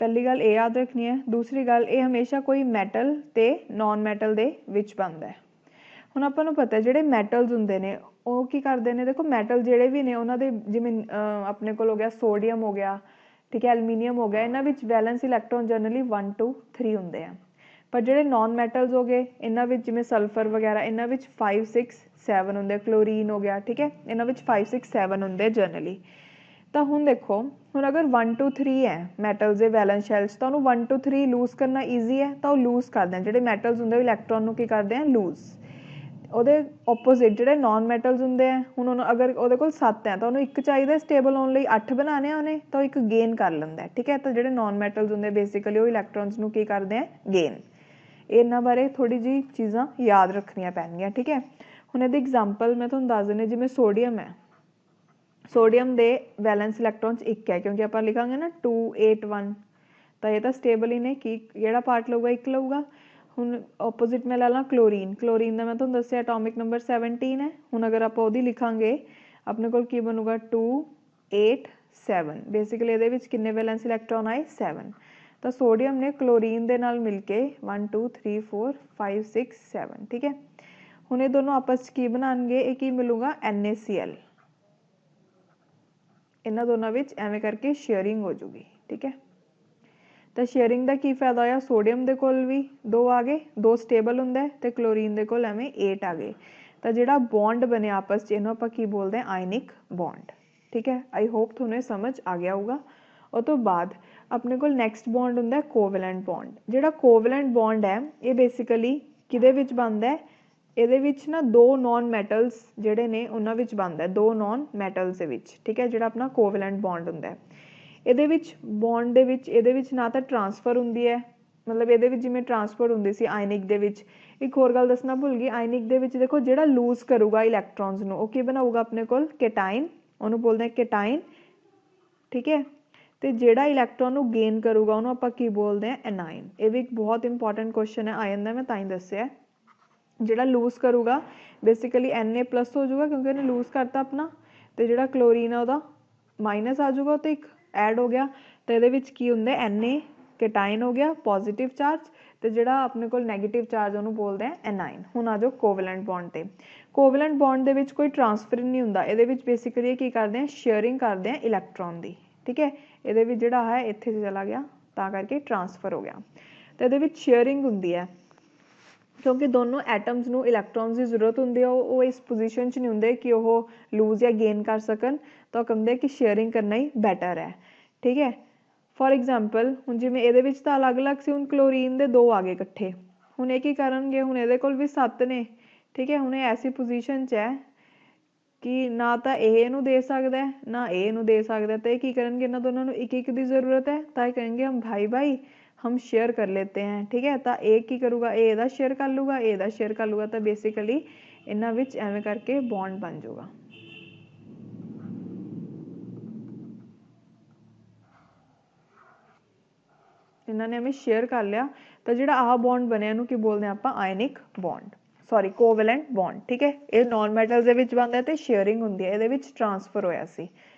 पहली गल ये याद रखनी है। दूसरी गल ये हमेशा कोई मैटल ते नॉन मैटल दे विच बनता है। हुण आपां नूं पता है जिहड़े मैटल्स हुंदे ने वो की करते हैं, देखो मैटल जिहड़े भी ने उन्हां दे जिवें अपने कोल हो गया सोडियम हो गया, ठीक है, एलमीनीयम हो गया, इन्हां विच वैलेंस इलैक्ट्रॉन जनरली 1 2 3 होंदे हैं। पर जिहड़े नॉन मैटल्स हो गए इन्हां विच जिवें सल्फर वगैरह इन्हां विच 5 6 7 होंदे, क्लोरीन हो गया, ठीक है, इन्हां विच 5 6 7 होंदे जनरली। तो हुण देखो हुण अगर 1 2 3 है मैटल्स के वैलेंस शैल्स तो उन्होंने 1 2 3 लूज करना ईजी है, तो लूज करते हैं जिहड़े मैटल्स होंदे इलैक्ट्रॉन नूं की करते हैं लूज। ਉਹਦੇ ओपोजिट ਜਿਹੜੇ नॉन मैटल्स ਹੁੰਦੇ ਆ ਹੁਣ ਉਹਨੂੰ ਅਗਰ ਉਹਦੇ ਕੋਲ 7 ਹੈ ਤਾਂ ਉਹਨੂੰ ਇੱਕ ਚਾਹੀਦਾ ਸਟੇਬਲ ਹੋਣ ਲਈ 8 ਬਣਾਣੇ ਆ ਉਹਨੇ ਤਾਂ ਇੱਕ ਗੇਨ ਕਰ ਲੈਂਦਾ, ਠੀਕ ਹੈ। ਤਾਂ ਜਿਹੜੇ नॉन मैटल्स ਹੁੰਦੇ ਬੇਸਿਕਲੀ ਉਹ ਇਲੈਕਟ੍ਰੋਨਸ ਨੂੰ ਕੀ ਕਰਦੇ ਆ ਗੇਨ। ਇਹਨਾਂ ਬਾਰੇ ਥੋੜੀ ਜੀ ਚੀਜ਼ਾਂ ਯਾਦ ਰੱਖਣੀਆਂ ਪੈਣਗੀਆਂ, ਠੀਕ ਹੈ। ਹੁਣ ਇਹਦੀ ਐਗਜ਼ਾਮਪਲ ਮੈਂ ਤੁਹਾਨੂੰ ਦੱਸ ਦਿੰਦੀ, ਜਿਵੇਂ ਸੋਡੀਅਮ ਹੈ, सोडियम दे वैलेंस इलैक्ट्रॉन्स एक है क्योंकि आप लिखांगे ना 2 8 1, तो ये तो स्टेबल ही ने कि जेड़ा पार्ट लऊगा एक लऊगा। हुण ओपोजिट में ला ला क्लोरीन, क्लोरीन का मैं तुहानूं दस्सिया एटॉमिक नंबर 17 है। हुण अगर आप ओहदी लिखांगे अपने कोल की बनूगा 2 8 7, बेसिकली इहदे विच किन्ने वैलेंस इलैक्ट्रॉन आए 7। तो सोडियम ने क्लोरीन दे नाल मिल के 1 2 3 4 5 6 7, ठीक है। हुण ये दोनों आपस की बनाएंगे, ये की मिलूगा NaCl, इन्हों दोनों विच एवें करके शेयरिंग हो जूगी, ठीक है। तो शेयरिंग का की फायदा होया, सोडियम के कोल भी 2 आ गए, 2 स्टेबल होंगे, तो क्लोरीन के कोल एवें 8 आ गए। तो जिहड़ा बॉन्ड बने आपस च इन्हों आपां की बोलते हैं आयनिक बॉन्ड, ठीक है। आई होप तुहानूं समझ आ गया होगा। उस तो बाद अपने कोल नैक्सट बॉन्ड हुंदा है कोवैलेंट बॉन्ड। जिहड़ा कोवैलेंट बॉन्ड है ये बेसिकली किहदे विच बनदा है, ਇਹਦੇ ਵਿੱਚ ਨਾ ਦੋ ਨੌਨ ਮੈਟਲਸ ਜਿਹੜੇ ਨੇ ਉਹਨਾਂ ਵਿੱਚ ਬਣਦਾ, ਦੋ ਨੌਨ ਮੈਟਲਸ ਦੇ ਵਿੱਚ, ਠੀਕ ਹੈ, ਜਿਹੜਾ ਆਪਣਾ ਕੋਵੈਲੈਂਟ ਬੌਂਡ ਹੁੰਦਾ ਹੈ। ਇਹਦੇ ਵਿੱਚ ਬੌਂਡ ਦੇ ਵਿੱਚ ਇਹਦੇ ਵਿੱਚ ਨਾ ਤਾਂ ਟਰਾਂਸਫਰ ਹੁੰਦੀ ਹੈ, ਮਤਲਬ ਇਹਦੇ ਵਿੱਚ ਜਿਵੇਂ ਟਰਾਂਸਫਰ ਹੁੰਦੀ ਸੀ ਆਇਨਿਕ ਦੇ ਵਿੱਚ। ਇੱਕ ਹੋਰ ਗੱਲ ਦੱਸਣਾ ਭੁੱਲ ਗਈ, ਆਇਨਿਕ ਦੇ ਵਿੱਚ ਦੇਖੋ ਜਿਹੜਾ ਲੂਜ਼ ਕਰੂਗਾ ਇਲੈਕਟ੍ਰॉन्स ਨੂੰ ਉਹ ਕੀ ਬਣਾਊਗਾ ਆਪਣੇ ਕੋਲ ਕੈਟਾਇਨ, ਉਹਨੂੰ ਬੋਲਦੇ ਆ ਕੈਟਾਇਨ, ठीक है। तो ਜਿਹੜਾ ਇਲੈਕਟ੍ਰॉन ਨੂੰ ਗੇਨ ਕਰੂਗਾ ਉਹਨੂੰ ਆਪਾਂ ਕੀ ਬੋਲਦੇ ਆ ਐਨਾਇਨ। ਇਹ ਵੀ ਇੱਕ ਬਹੁਤ ਇੰਪੋਰਟੈਂਟ ਕੁਐਸਚਨ ਹੈ ਆ ਜਾਂਦਾ, ਮੈਂ ਤਾਂ ਹੀ ਦੱਸਿਆ। ਜਿਹੜਾ ਲੂਜ਼ ਕਰੂਗਾ बेसिकली Na+ हो जाऊगा क्योंकि उन्हें लूज करता अपना, तो जो क्लोरीन है वह माइनस आ जाऊगा, तो एक ऐड हो गया। तो ये की होंगे Na कैटाइन हो गया पॉजिटिव चार्ज, ਤੇ ਜਿਹੜਾ ਆਪਣੇ ਕੋਲ ਨੈਗੇਟਿਵ ਚਾਰਜ ਉਹਨੂੰ ਬੋਲਦੇ ਆ ਐਨਾਇਨ। ਹੁਣ ਆ ਜਾਓ ਕੋਵੈਲੈਂਟ ਬੌਂਡ ਤੇ। ਕੋਵੈਲੈਂਟ ਬੌਂਡ ਦੇ ਵਿੱਚ ਕੋਈ ਟਰਾਂਸਫਰ ਨਹੀਂ ਹੁੰਦਾ, ਇਹਦੇ ਵਿੱਚ ਬੇਸਿਕਲੀ ਕੀ ਕਰਦੇ ਆ, ਸ਼ੇਅਰਿੰਗ ਕਰਦੇ ਆ ਇਲੈਕਟ੍ਰੋਨ ਦੀ, ਠੀਕ ਹੈ। ਇਹਦੇ ਵਿੱਚ ਜਿਹੜਾ ਹੈ ਇੱਥੇ ਚਲਾ ਗਿਆ ਤਾਂ ਕਰਕੇ ਟਰਾਂਸਫਰ ਹੋ ਗਿਆ। ਤੇ ਇਹਦੇ ਵਿੱਚ ਸ਼ੇਅਰਿੰਗ ਹੁੰਦੀ ਹੈ ਕਿਉਂਕਿ ਦੋਨੋਂ ਐਟਮਸ ਨੂੰ ਇਲੈਕਟ੍ਰੋਨਸ ਦੀ ਜ਼ਰੂਰਤ ਹੁੰਦੀ ਹੈ, ਉਹ ਇਸ ਪੋਜੀਸ਼ਨ 'ਚ ਨਹੀਂ ਹੁੰਦੇ ਕਿ ਉਹ ਲੂਜ਼ ਜਾਂ ਗੇਨ ਕਰ ਸਕਣ, ਤਾਂ ਉਹ ਕਹਿੰਦੇ ਕਿ ਸ਼ੇਅਰਿੰਗ ਕਰਨਾ ਹੀ ਬੈਟਰ ਹੈ, ਠੀਕ ਹੈ। ਫੋਰ ਐਗਜ਼ਾਮਪਲ ਹੁਣ ਜਿਵੇਂ ਇਹਦੇ ਵਿੱਚ ਤਾਂ ਅਲੱਗ ਅਲੱਗ ਸੀ, ਹੁਣ ਕਲੋਰੀਨ ਦੇ 2 ਆ ਗਏ ਇਕੱਠੇ, ਹੁਣ ਇਹ ਕੀ ਕਰਨਗੇ, ਹੁਣ ਇਹਦੇ ਕੋਲ ਵੀ 7 ਨੇ, ਠੀਕ ਹੈ। ਹੁਣ ਇਹ ਐਸੀ ਪੋਜੀਸ਼ਨ 'ਚ ਹੈ ਕਿ ਨਾ ਤਾਂ ਇਹ ਇਹਨੂੰ ਦੇ ਸਕਦਾ ਨਾ ਇਹ ਇਹਨੂੰ ਦੇ ਸਕਦਾ, ਤਾਂ ਇਹ ਕੀ ਕਰਨਗੇ, ਇਹਨਾਂ ਦੋਨਾਂ ਨੂੰ ਇੱਕ ਇੱਕ ਦੀ ਜ਼ਰੂਰਤ ਹੈ, ਤਾਂ ਇਹ ਕहेंगे हम भाई भाई हम शेयर कर लेते हैं, ठीक है। ਤਾਂ ਇਹ ਕੀ ਕਰੂਗਾ, ਇਹ ਇਹਦਾ ਸ਼ੇਅਰ ਕਰ ਲੂਗਾ, ਇਹ ਇਹਦਾ ਸ਼ੇਅਰ ਕਰ ਲੂਗਾ, ਤਾਂ ਬੇਸਿਕਲੀ ਇਹਨਾਂ ਵਿੱਚ ਐਵੇਂ ਕਰਕੇ ਬੌਂਡ ਬਣ ਜਾਊਗਾ। ਇਹਨਾਂ ਨੇ ਐਵੇਂ ਸ਼ੇਅਰ ਕਰ ਲਿਆ, ਤਾਂ ਜਿਹੜਾ ਆਹ ਬੌਂਡ ਬਣਿਆ ਇਹਨੂੰ ਕੀ ਬੋਲਦੇ ਆਪਾਂ, ਆਇਨਿਕ ਬੌਂਡ, ਸੌਰੀ ਕੋਵੈਲੈਂਟ ਬੌਂਡ, ਠੀਕ ਹੈ। ਇਹ ਨॉन ਮੈਟਲਸ ਦੇ ਵਿੱਚ ਬਣਦਾ ਤੇ ਸ਼ੇਅਰਿੰਗ ਹੁੰਦੀ ਹੈ, ਇਹਦੇ ਵਿੱਚ ਟਰਾਂਸਫਰ ਹੋਇਆ ਸੀ,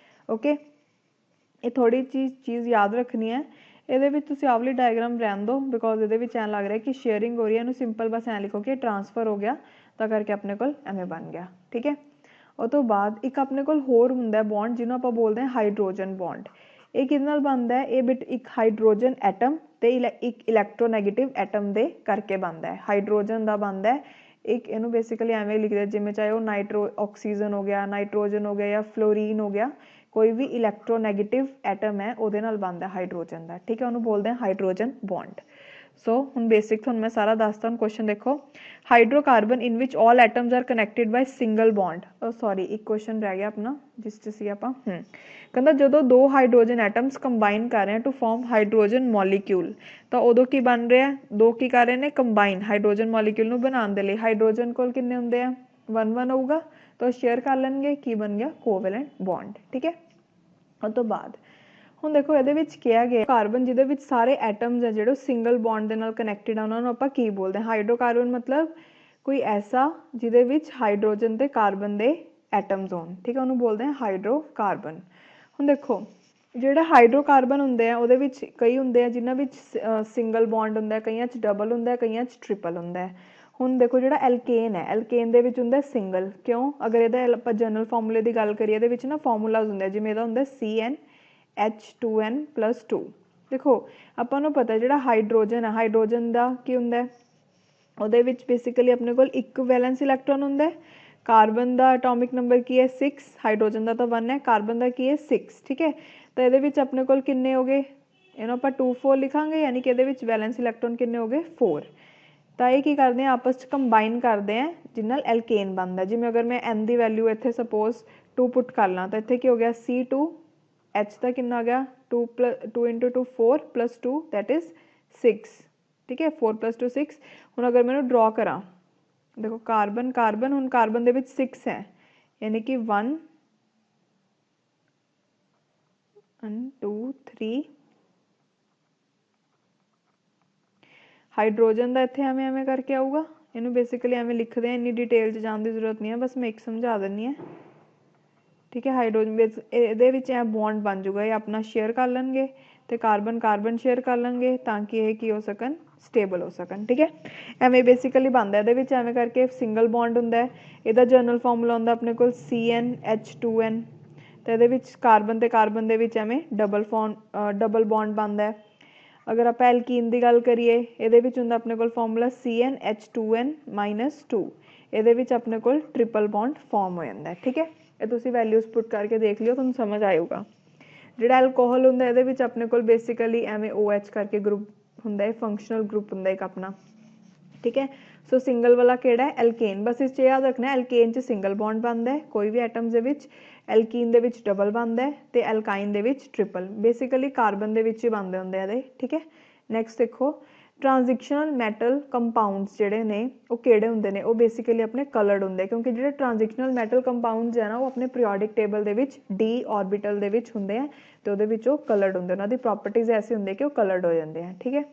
ਓਕੇ। ਇਹ ਥੋੜੀ ਚੀਜ਼ ਯਾਦ ਰੱਖਣੀ ਹੈ। ਇਹਦੇ ਵਿੱਚ ਤੁਸੀਂ ਆਹ ਵਾਲੀ ਡਾਇਗਰਾਮ ਰਹਿਣ ਦਿਓ ਬਿਕੋਜ਼ ਇਹਦੇ ਵਿੱਚ ਐਂ ਲੱਗ ਰਿਹਾ ਕਿ ਸ਼ੇਅਰਿੰਗ ਹੋ ਰਹੀ ਹੈ, ਇਹਨੂੰ ਸਿੰਪਲ ਬਸ ਐਂ ਲਿਖੋ ਕਿ ਟਰਾਂਸਫਰ ਹੋ ਗਿਆ, ਤਾਂ ਕਰਕੇ ਆਪਣੇ ਕੋਲ ਐਵੇਂ ਬਣ ਗਿਆ, ਠੀਕ ਹੈ। ਉਹ ਤੋਂ ਬਾਅਦ ਇੱਕ ਆਪਣੇ ਕੋਲ ਹੋਰ ਹੁੰਦਾ ਬੌਂਡ ਜਿਹਨੂੰ ਆਪਾਂ ਬੋਲਦੇ ਹਾਂ ਹਾਈਡਰੋਜਨ ਬੌਂਡ। ਇਹ ਕਿਹਦੇ ਨਾਲ ਬਣਦਾ ਹੈ, ਇਹ ਬਿਟ ਇੱਕ ਹਾਈਡਰੋਜਨ ਐਟਮ ਤੇ ਇੱਕ ਇਲੈਕਟ੍ਰੋਨੈਗੇਟਿਵ ਐਟਮ ਦੇ ਕਰਕੇ ਬਣਦਾ ਹੈ। ਹਾਈਡਰੋਜਨ ਦਾ ਬਣਦਾ ਹੈ ਇੱਕ, ਇਹਨੂੰ ਬੇਸਿਕਲੀ ਐਵੇਂ ਲਿਖਦੇ ਜਿਵੇਂ ਚਾਹੇ ਉਹ ਆਕਸੀਜਨ ਹੋ ਗਿਆ, ਨਾਈਟ੍ਰੋਜਨ ਹੋ ਗਿਆ ਜਾਂ ਫਲੋਰੀਨ ਹੋ ਗਿਆ, ਕੋਈ ਵੀ ਇਲੈਕਟ੍ਰੋਨੈਗੇਟਿਵ ਐਟਮ ਹੈ ਉਹਦੇ ਨਾਲ ਬਣਦਾ ਹਾਈਡਰੋਜਨ ਦਾ, ਠੀਕ ਹੈ। ਉਹਨੂੰ ਬੋਲਦੇ ਹਾਂ ਹਾਈਡਰੋਜਨ ਬੌਂਡ। ਸੋ ਹੁਣ ਬੇਸਿਕ ਤੁਹਾਨੂੰ ਮੈਂ ਸਾਰਾ ਦੱਸਤਾ। ਹੁਣ ਕੁਐਸਚਨ ਦੇਖੋ, ਹਾਈਡਰੋਕਾਰਬਨ ਇਨ ਵਿਚ ਆਲ ਐਟਮਸ ਆਰ ਕਨੈਕਟਡ ਬਾਈ ਸਿੰਗਲ ਬੌਂਡ। ਸੌਰੀ ਇੱਕ ਕੁਐਸਚਨ ਰਹਿ ਗਿਆ ਆਪਣਾ ਜਿਸ 'ਚ ਸੀ ਆਪਾਂ, ਕਹਿੰਦਾ ਜਦੋਂ 2 ਹਾਈਡਰੋਜਨ ਐਟਮਸ ਕੰਬਾਈਨ ਕਰ ਰਹੇ ਟੂ ਫਾਰਮ ਹਾਈਡਰੋਜਨ ਮੋਲੀਕਿਊਲ, ਤਾਂ ਉਦੋਂ ਕੀ ਬਣ ਰਿਹਾ, 2 ਕੀ ਕਰ ਰਹੇ ਨੇ, ਕੰਬਾਈਨ ਹਾਈਡਰੋਜਨ ਮੋਲੀਕਿਊਲ ਨੂੰ ਬਣਾਉਣ ਦੇ ਲਈ। ਹਾਈਡਰੋਜਨ ਕੋਲ ਕਿੰਨੇ ਹੁੰਦੇ ਆ, 1 ਹੋਊਗਾ, ਤਾਂ ਸ਼ੇਅਰ ਕਰ ਲੈਣਗੇ, ਕੀ ਬਣ ਗਿਆ, ਕੋਵੈਲੈਂਟ ਬੌਂਡ, ਠੀਕ ਹੈ। ਉਹ ਤੋਂ ਬਾਅਦ ਹੁਣ ਦੇਖੋ ਇਹਦੇ ਵਿੱਚ ਕਿਹਾ ਗਿਆ ਕਾਰਬਨ ਜਿਹਦੇ ਵਿੱਚ ਸਾਰੇ ਐਟਮਸ ਆ ਜਿਹੜੇ ਸਿੰਗਲ ਬੌਂਡ ਦੇ ਨਾਲ ਕਨੈਕਟਡ ਆ, ਉਹਨਾਂ ਨੂੰ ਆਪਾਂ ਕੀ ਬੋਲਦੇ ਹਾਂ, ਹਾਈਡਰੋਕਾਰਬਨ ਮਤਲਬ ਕੋਈ ਐਸਾ ਜਿਹਦੇ ਵਿੱਚ ਹਾਈਡਰੋਜਨ ਤੇ ਕਾਰਬਨ ਦੇ ਐਟਮਸ ਹੋਣ, ਠੀਕ ਹੈ, ਉਹਨੂੰ ਬੋਲਦੇ ਹਾਂ ਹਾਈਡਰੋਕਾਰਬਨ। ਹੁਣ ਦੇਖੋ ਜਿਹੜਾ ਹਾਈਡਰੋਕਾਰਬਨ ਹੁੰਦੇ ਆ ਉਹਦੇ ਵਿੱਚ ਕਈ ਹੁੰਦੇ ਆ ਜਿਨ੍ਹਾਂ ਵਿੱਚ ਸਿੰਗਲ ਬੌਂਡ ਹੁੰਦਾ, ਕਈਆਂ 'ਚ ਡਬਲ ਹੁੰਦਾ, ਕਈਆਂ 'ਚ ਟ੍ਰਿਪਲ ਹੁੰਦਾ। ਹੁਣ ਦੇਖੋ ਜਿਹੜਾ ਐਲਕੇਨ ਹੈ, ਐਲਕੇਨ ਦੇ ਵਿੱਚ ਹੁੰਦਾ ਸਿੰਗਲ, ਕਿਉਂ, ਅਗਰ ਇਹਦਾ ਆਪਾਂ ਜਨਰਲ ਫਾਰਮੂਲੇ ਦੀ ਗੱਲ ਕਰੀਏ, ਇਹਦੇ ਵਿੱਚ ਨਾ ਫਾਰਮੂਲਾਜ਼ ਹੁੰਦੇ ਜਿਵੇਂ ਇਹਦਾ ਹੁੰਦਾ CnH2n+2। ਦੇਖੋ ਆਪਾਂ ਨੂੰ ਪਤਾ ਜਿਹੜਾ ਹਾਈਡਰੋਜਨ ਹੈ, ਹਾਈਡਰੋਜਨ ਦਾ ਕੀ ਹੁੰਦਾ, ਉਹਦੇ ਵਿੱਚ ਬੇਸਿਕਲੀ ਆਪਣੇ ਕੋਲ ਇੱਕ ਵੈਲੈਂਸ ਇਲੈਕਟ੍ਰੋਨ ਹੁੰਦਾ। ਕਾਰਬਨ ਦਾ ਐਟੋਮਿਕ ਨੰਬਰ ਕੀ ਹੈ 6, ਹਾਈਡਰੋਜਨ ਦਾ ਤਾਂ 1 ਹੈ, ਕਾਰਬਨ ਦਾ ਕੀ ਹੈ 6, ਠੀਕ ਹੈ। ਤਾਂ ਇਹਦੇ ਵਿੱਚ ਆਪਣੇ ਕੋਲ ਕਿੰਨੇ ਹੋ ਗਏ, ਇਹਨੂੰ ਆਪਾਂ 2 4 ਲਿਖਾਂਗੇ, ਯਾਨੀ ਕਿ ਇਹਦੇ ਵਿੱਚ ਵੈਲੈਂਸ ਇਲੈਕਟ੍ਰੋਨ ਕਿੰਨੇ ਹੋ ਗਏ 4। ਤਾਂ ਇਹ ਕੀ ਕਰਦੇ ਆ, ਆਪਸ 'ਚ ਕੰਬਾਈਨ ਕਰਦੇ ਆ ਜਿਹਦੇ ਨਾਲ ਐਲਕੇਨ ਬਣਦਾ। ਜਿਵੇਂ ਅਗਰ ਮੈਂ n ਦੀ ਵੈਲਿਊ ਇੱਥੇ ਸਪੋਜ਼ 2 ਪੁੱਟ ਕਰ ਲਾਂ, ਤਾਂ ਇੱਥੇ ਕੀ ਹੋ ਗਿਆ C2, H ਦਾ ਕਿੰਨਾ ਆ ਗਿਆ 2 × 2 4 + 2 ਦੈਟ ਇਜ਼ 6, ਠੀਕ ਹੈ, 4 + 2 6। ਹੁਣ ਅਗਰ ਮੈਨੂੰ ਡਰॉ ਕਰਾਂ, ਦੇਖੋ ਕਾਰਬਨ ਕਾਰਬਨ, ਹੁਣ ਕਾਰਬਨ ਦੇ ਵਿੱਚ 6 ਹੈ, ਯਾਨੀ ਕਿ 1 2 3। ਹਾਈਡਰੋਜਨ ਦਾ ਇੱਥੇ ਐਵੇਂ ਐਵੇਂ ਕਰਕੇ ਆਊਗਾ, ਇਹਨੂੰ ਬੇਸਿਕਲੀ ਐਵੇਂ ਲਿਖਦੇ ਆ, ਇੰਨੀ ਡਿਟੇਲ 'ਚ ਜਾਣ ਦੀ ਜ਼ਰੂਰਤ ਨਹੀਂ ਹੈ, ਬਸ ਮੈਂ ਇੱਕ ਸਮਝਾ ਦਿੰਦੀ ਹਾਂ, ਠੀਕ ਹੈ। ਹਾਈਡਰੋਜਨ ਇਹਦੇ ਵਿੱਚ ਐ ਬੌਂਡ ਬਣ ਜਾਊਗਾ, ਇਹ ਆਪਣਾ ਸ਼ੇਅਰ ਕਰ ਲੈਣਗੇ ਤੇ ਕਾਰਬਨ ਕਾਰਬਨ ਸ਼ੇਅਰ ਕਰ ਲੈਣਗੇ ਤਾਂ ਕਿ ਇਹ ਕੀ ਹੋ ਸਕਣ, ਸਟੇਬਲ ਹੋ ਸਕਣ, ਠੀਕ ਹੈ। ਐਵੇਂ ਬੇਸਿਕਲੀ ਬਣਦਾ ਇਹਦੇ ਵਿੱਚ, ਐਵੇਂ ਕਰਕੇ ਸਿੰਗਲ ਬੌਂਡ ਹੁੰਦਾ। ਇਹਦਾ ਜਨਰਲ ਫਾਰਮੂਲਾ ਹੁੰਦਾ ਆਪਣੇ ਕੋਲ CnH2n, ਤਾਂ ਇਹਦੇ ਵਿੱਚ ਕਾਰਬਨ ਤੇ ਕਾਰਬਨ ਦੇ ਵਿੱਚ ਐਵੇਂ ਡਬਲ ਬੌਂਡ ਬਣਦਾ। ਅਗਰ ਆਪਾਂ ਐਲਕੀਨ ਦੀ ਗੱਲ ਕਰੀਏ, ਇਹਦੇ ਵਿੱਚ ਹੁੰਦਾ ਆਪਣੇ ਕੋਲ ਫਾਰਮੂਲਾ CnH2n-2, ਇਹਦੇ ਵਿੱਚ ਆਪਣੇ ਕੋਲ ਟ੍ਰਿਪਲ ਬੌਂਡ ਫਾਰਮ ਹੋ ਜਾਂਦਾ, ਠੀਕ ਹੈ। ਇਹ ਤੁਸੀਂ ਵੈਲਿਊਜ਼ ਪੁੱਟ ਕਰਕੇ ਦੇਖ ਲਿਓ, ਤੁਹਾਨੂੰ ਸਮਝ ਆਏਗਾ। ਜਿਹੜਾ ਐਲਕੋਹਲ ਹੁੰਦਾ ਇਹਦੇ ਵਿੱਚ ਆਪਣੇ ਕੋਲ ਬੇਸਿਕਲੀ ਐਵੇਂ OH ਕਰਕੇ ਗਰੁੱਪ ਹੁੰਦਾ, ਇਹ ਫੰਕਸ਼ਨਲ ਗਰੁੱਪ ਹੁੰਦਾ ਇੱਕ ਆਪਣਾ, ਠੀਕ ਹੈ। ਸੋ ਸਿੰਗਲ ਵਾਲਾ ਕਿਹੜਾ ਹੈ, ਐਲਕੇਨ। ਬਸ ਇਸ 'ਚ ਯਾਦ ਰੱਖਣਾ ਐਲਕੇਨ 'ਚ ਸਿੰਗਲ ਬੌਂਡ ਬਣਦਾ ਹੈ ਕੋਈ ਵੀ ਐਟਮਸ ਦੇ ਵਿੱਚ, ਐਲਕੀਨ ਦੇ ਵਿੱਚ ਡਬਲ ਬਣਦਾ ਹੈ ਤੇ ਐਲਕਾਈਨ ਦੇ ਵਿੱਚ ਟ੍ਰਿਪਲ, ਬੇਸਿਕਲੀ ਕਾਰਬਨ ਦੇ ਵਿੱਚ ਹੀ ਬਣਦੇ ਹੁੰਦੇ ਇਹਦੇ, ਠੀਕ ਹੈ। ਨੈਕਸਟ ਦੇਖੋ, ਟ੍ਰਾਂਜਿਕਸ਼ਨਲ ਮੈਟਲ ਕੰਪਾਊਂਡਸ ਜਿਹੜੇ ਨੇ ਉਹ ਕਿਹੜੇ ਹੁੰਦੇ ਨੇ, ਉਹ ਬੇਸਿਕਲੀ ਆਪਣੇ ਕਲਰਡ ਹੁੰਦੇ, ਕਿਉਂਕਿ ਜਿਹੜੇ ਟ੍ਰਾਂਜਿਕਸ਼ਨਲ ਮੈਟਲ ਕੰਪਾਊਂਡਸ ਹੈ ਨਾ ਉਹ ਆਪਣੇ ਪੀਰੀਓਡਿਕ ਟੇਬਲ ਦੇ ਵਿੱਚ D ऑर्बिटल ਦੇ ਵਿੱਚ ਹੁੰਦੇ ਆ ਤੇ ਉਹਦੇ ਵਿੱਚ ਉਹ ਕਲਰਡ ਹੁੰਦੇ, ਉਹਨਾਂ ਦੀ ਪ੍ਰੋਪਰਟੀਜ਼ ਐਸੀ ਹੁੰਦੀ ਕਿ ਉਹ ਕਲਰਡ ਹੋ ਜਾਂਦੇ ਆ, ਠੀਕ ਹੈ।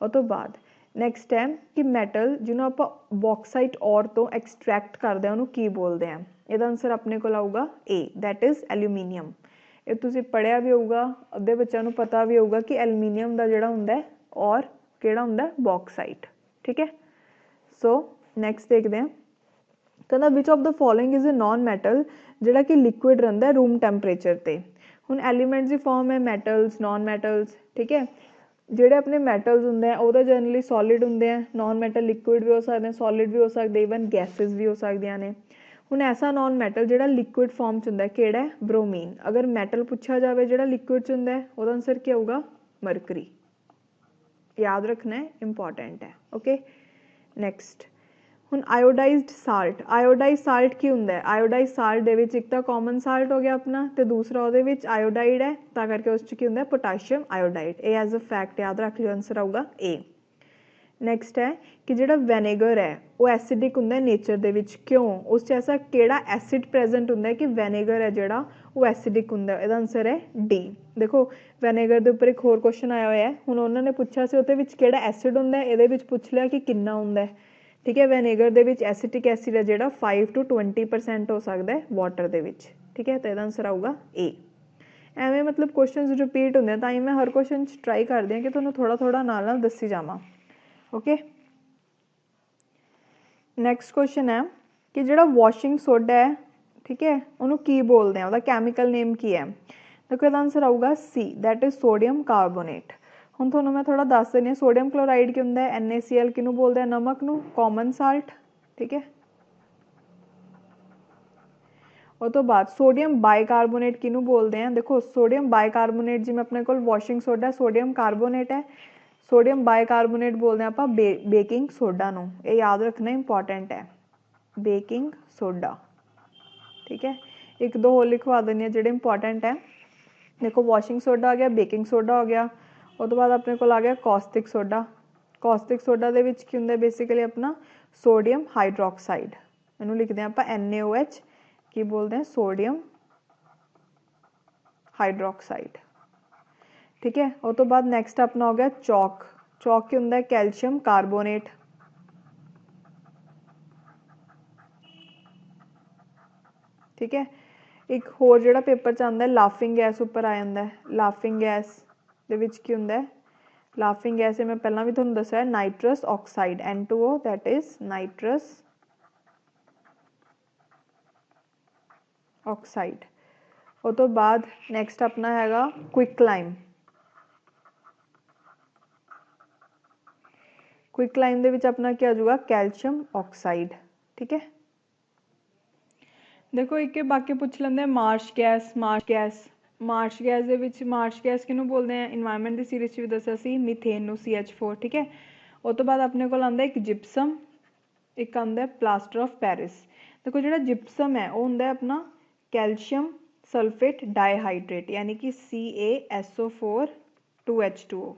ਉਹ ਤੋਂ ਬਾਅਦ ਨੈਕਸਟ ਹੈ ਕਿ ਮੈਟਲ ਜਿਹਨੂੰ ਆਪਾਂ ਬੌਕਸਾਈਟ ਔਰ ਤੋਂ ਐਕਸਟਰੈਕਟ ਕਰਦੇ ਹਾਂ ਉਹਨੂੰ ਕੀ ਬੋਲਦੇ ਆ। ਇਹਦਾ ਆਨਸਰ ਆਪਣੇ ਕੋਲ ਆਊਗਾ A, ਦੈਟ ਇਜ਼ ਐਲੂਮੀਨੀਅਮ। ਇਹ ਤੁਸੀਂ ਪੜ੍ਹਿਆ ਵੀ ਹੋਊਗਾ, ਅੱਧੇ ਬੱਚਿਆਂ ਨੂੰ ਪਤਾ ਵੀ ਹੋਊਗਾ ਕਿ ਐਲੂਮੀਨੀਅਮ ਦਾ ਜਿਹੜਾ ਹੁੰਦਾ ਔਰ ਕਿਹੜਾ ਹੁੰਦਾ ਬੌਕਸਾਈਟ। ठीक है, सो नैक्सट देखते हैं, कहता which of the following is a non metal जिहड़ा कि लिक्विड रहिंदा रूम टैंपरेचर ते। हुण एलीमेंट्स की फॉर्म है मैटल्स, नॉन मैटल्स। ठीक है, जिहड़े अपने मैटल्स हुंदे हैं वो जनरली सॉलिड हुंदे हैं, नॉन मैटल लिक्विड भी हो सकते हैं, सॉलिड भी हो सकते, इवन गैसेस भी हो सकदियां ने। हुण ऐसा नॉन मैटल जिहड़ा लिक्विड फॉर्म च हुंदा है किहड़ा है, ब्रोमीन। अगर मैटल पुछा जाए जिहड़ा लिक्विड च हुंदा है उहदा आंसर क्या होगा, मरकरी। याद रखना है, इंपॉर्टेंट है। ओके, नैक्सट हुण आयोडाइज्ड साल्ट। आयोडाइज साल्ट की हुंदा है, आयोडाइज साल्ट दे विच एक तो कॉमन साल्ट हो गया अपना, तो दूसरा उहदे विच आयोडाइड है, तां करके उस च की हुंदा है potassium iodide. A as a fact याद रख लियो, आंसर आऊगा ए। नैक्सट है कि जिहड़ा वैनेगर है वो एसिडिक हुंदा है नेचर दे विच, क्यों, उस च ऐसा किहड़ा एसिड प्रेजेंट हुंदा है कि वैनेगर है जिहड़ा वो एसिडिक हुंदा है। इहदा आंसर है डी। देखो वैनेगर दे उपर एक होर क्वेश्चन आया होया है, हुण उन्होंने पुछया सी उहदे विच किहड़ा एसिड हुंदा है, इहदे विच पुछ लिया कि किन्ना हुंदा है। ठीक है, वैनेगर दे विच एसिटिक एसिड है जिहड़ा 5 to 20% हो सकदा है वाटर दे विच। ठीक है, तो इहदा आंसर आऊगा ए। एवें मतलब क्वेश्चन रिपीट हुंदे तां ही मैं हर क्वेश्चन ट्राई करदी हां कि तुहानूं थोड़ा थोड़ा नाल नाल दस्सी जावां। ओके, नैक्सट क्वेश्चन है कि जिहड़ा वॉशिंग सोडा है, ठीक है, उन्होंने की बोलते हैं, उसका कैमिकल नेम की है। देखो इसका आंसर आऊगा C, that is sodium carbonate. हुण तुहानूं मैं थोड़ा दस देनी है, सोडियम क्लोराइड की हुंदा है, NaCl किनूं बोलते हैं, नमक नूं, कॉमन साल्ट। ठीक है, और तो बाद सोडियम बाइकार्बोनेट किनूं बोलते हैं। देखो सोडियम बाइकार्बोनेट जिवें अपने कोल वॉशिंग सोडा सोडियम कार्बोनेट है, सोडियम बाइकार्बोनेट बोलते हैं आप बेकिंग सोडा नूं। ये याद रखना इंपॉर्टेंट है, बेकिंग सोडा। ठीक है, एक दो होर लिखवा देनी है जिहड़े इंपॉर्टेंट है। देखो वॉशिंग सोडा आ गया, बेकिंग सोडा हो गया, और तो बाद अपने को आ गया कॉस्टिक सोडा। कॉस्टिक सोडा दे विच की हुंदा बेसिकली अपना सोडियम हाइड्रोक्साइड, इहनूं लिखते हैं आप NaOH, की बोलते हैं सोडियम हाइड्रोक्साइड। ठीक है, और तो बाद नैक्सट अपना हो गया चौक। चौक की हुंदा है कैल्शियम कार्बोनेट। ठीक है, एक होर जिहड़ा पेपर च आंदा है लाफिंग गैस उपर आ जांदा है, लाफिंग गैस दे विच की हुंदा है, लाफिंग गैस मैं पहलां भी तुहानूं दस्सिआ है nitrous oxide, N2O, that is nitrous oxide. और तो बाद नैक्सट अपना हैगा क्विकलाइम। क्विकलाइम दे विच अपना क्या आ जाऊगा, कैल्शियम ऑक्साइड। ठीक है, देखो एक बाकी पूछ लेंदे मार्श गैस। मार्श गैस दे विच मार्श गैस किनूं बोलते हैं, इन्वायरमेंट की सीरीज भी दस्सिआ सी, मीथेन नूं CH4। ठीक है, और तो बाद अपने को आंदा एक जिप्सम, एक आंदा है प्लास्टर ऑफ पैरिस। देखो जिहड़ा जिप्सम है वो हुंदा है अपना कैल्शियम सल्फेट डाईहाइड्रेट, यानी कि CaSO4 2H2O।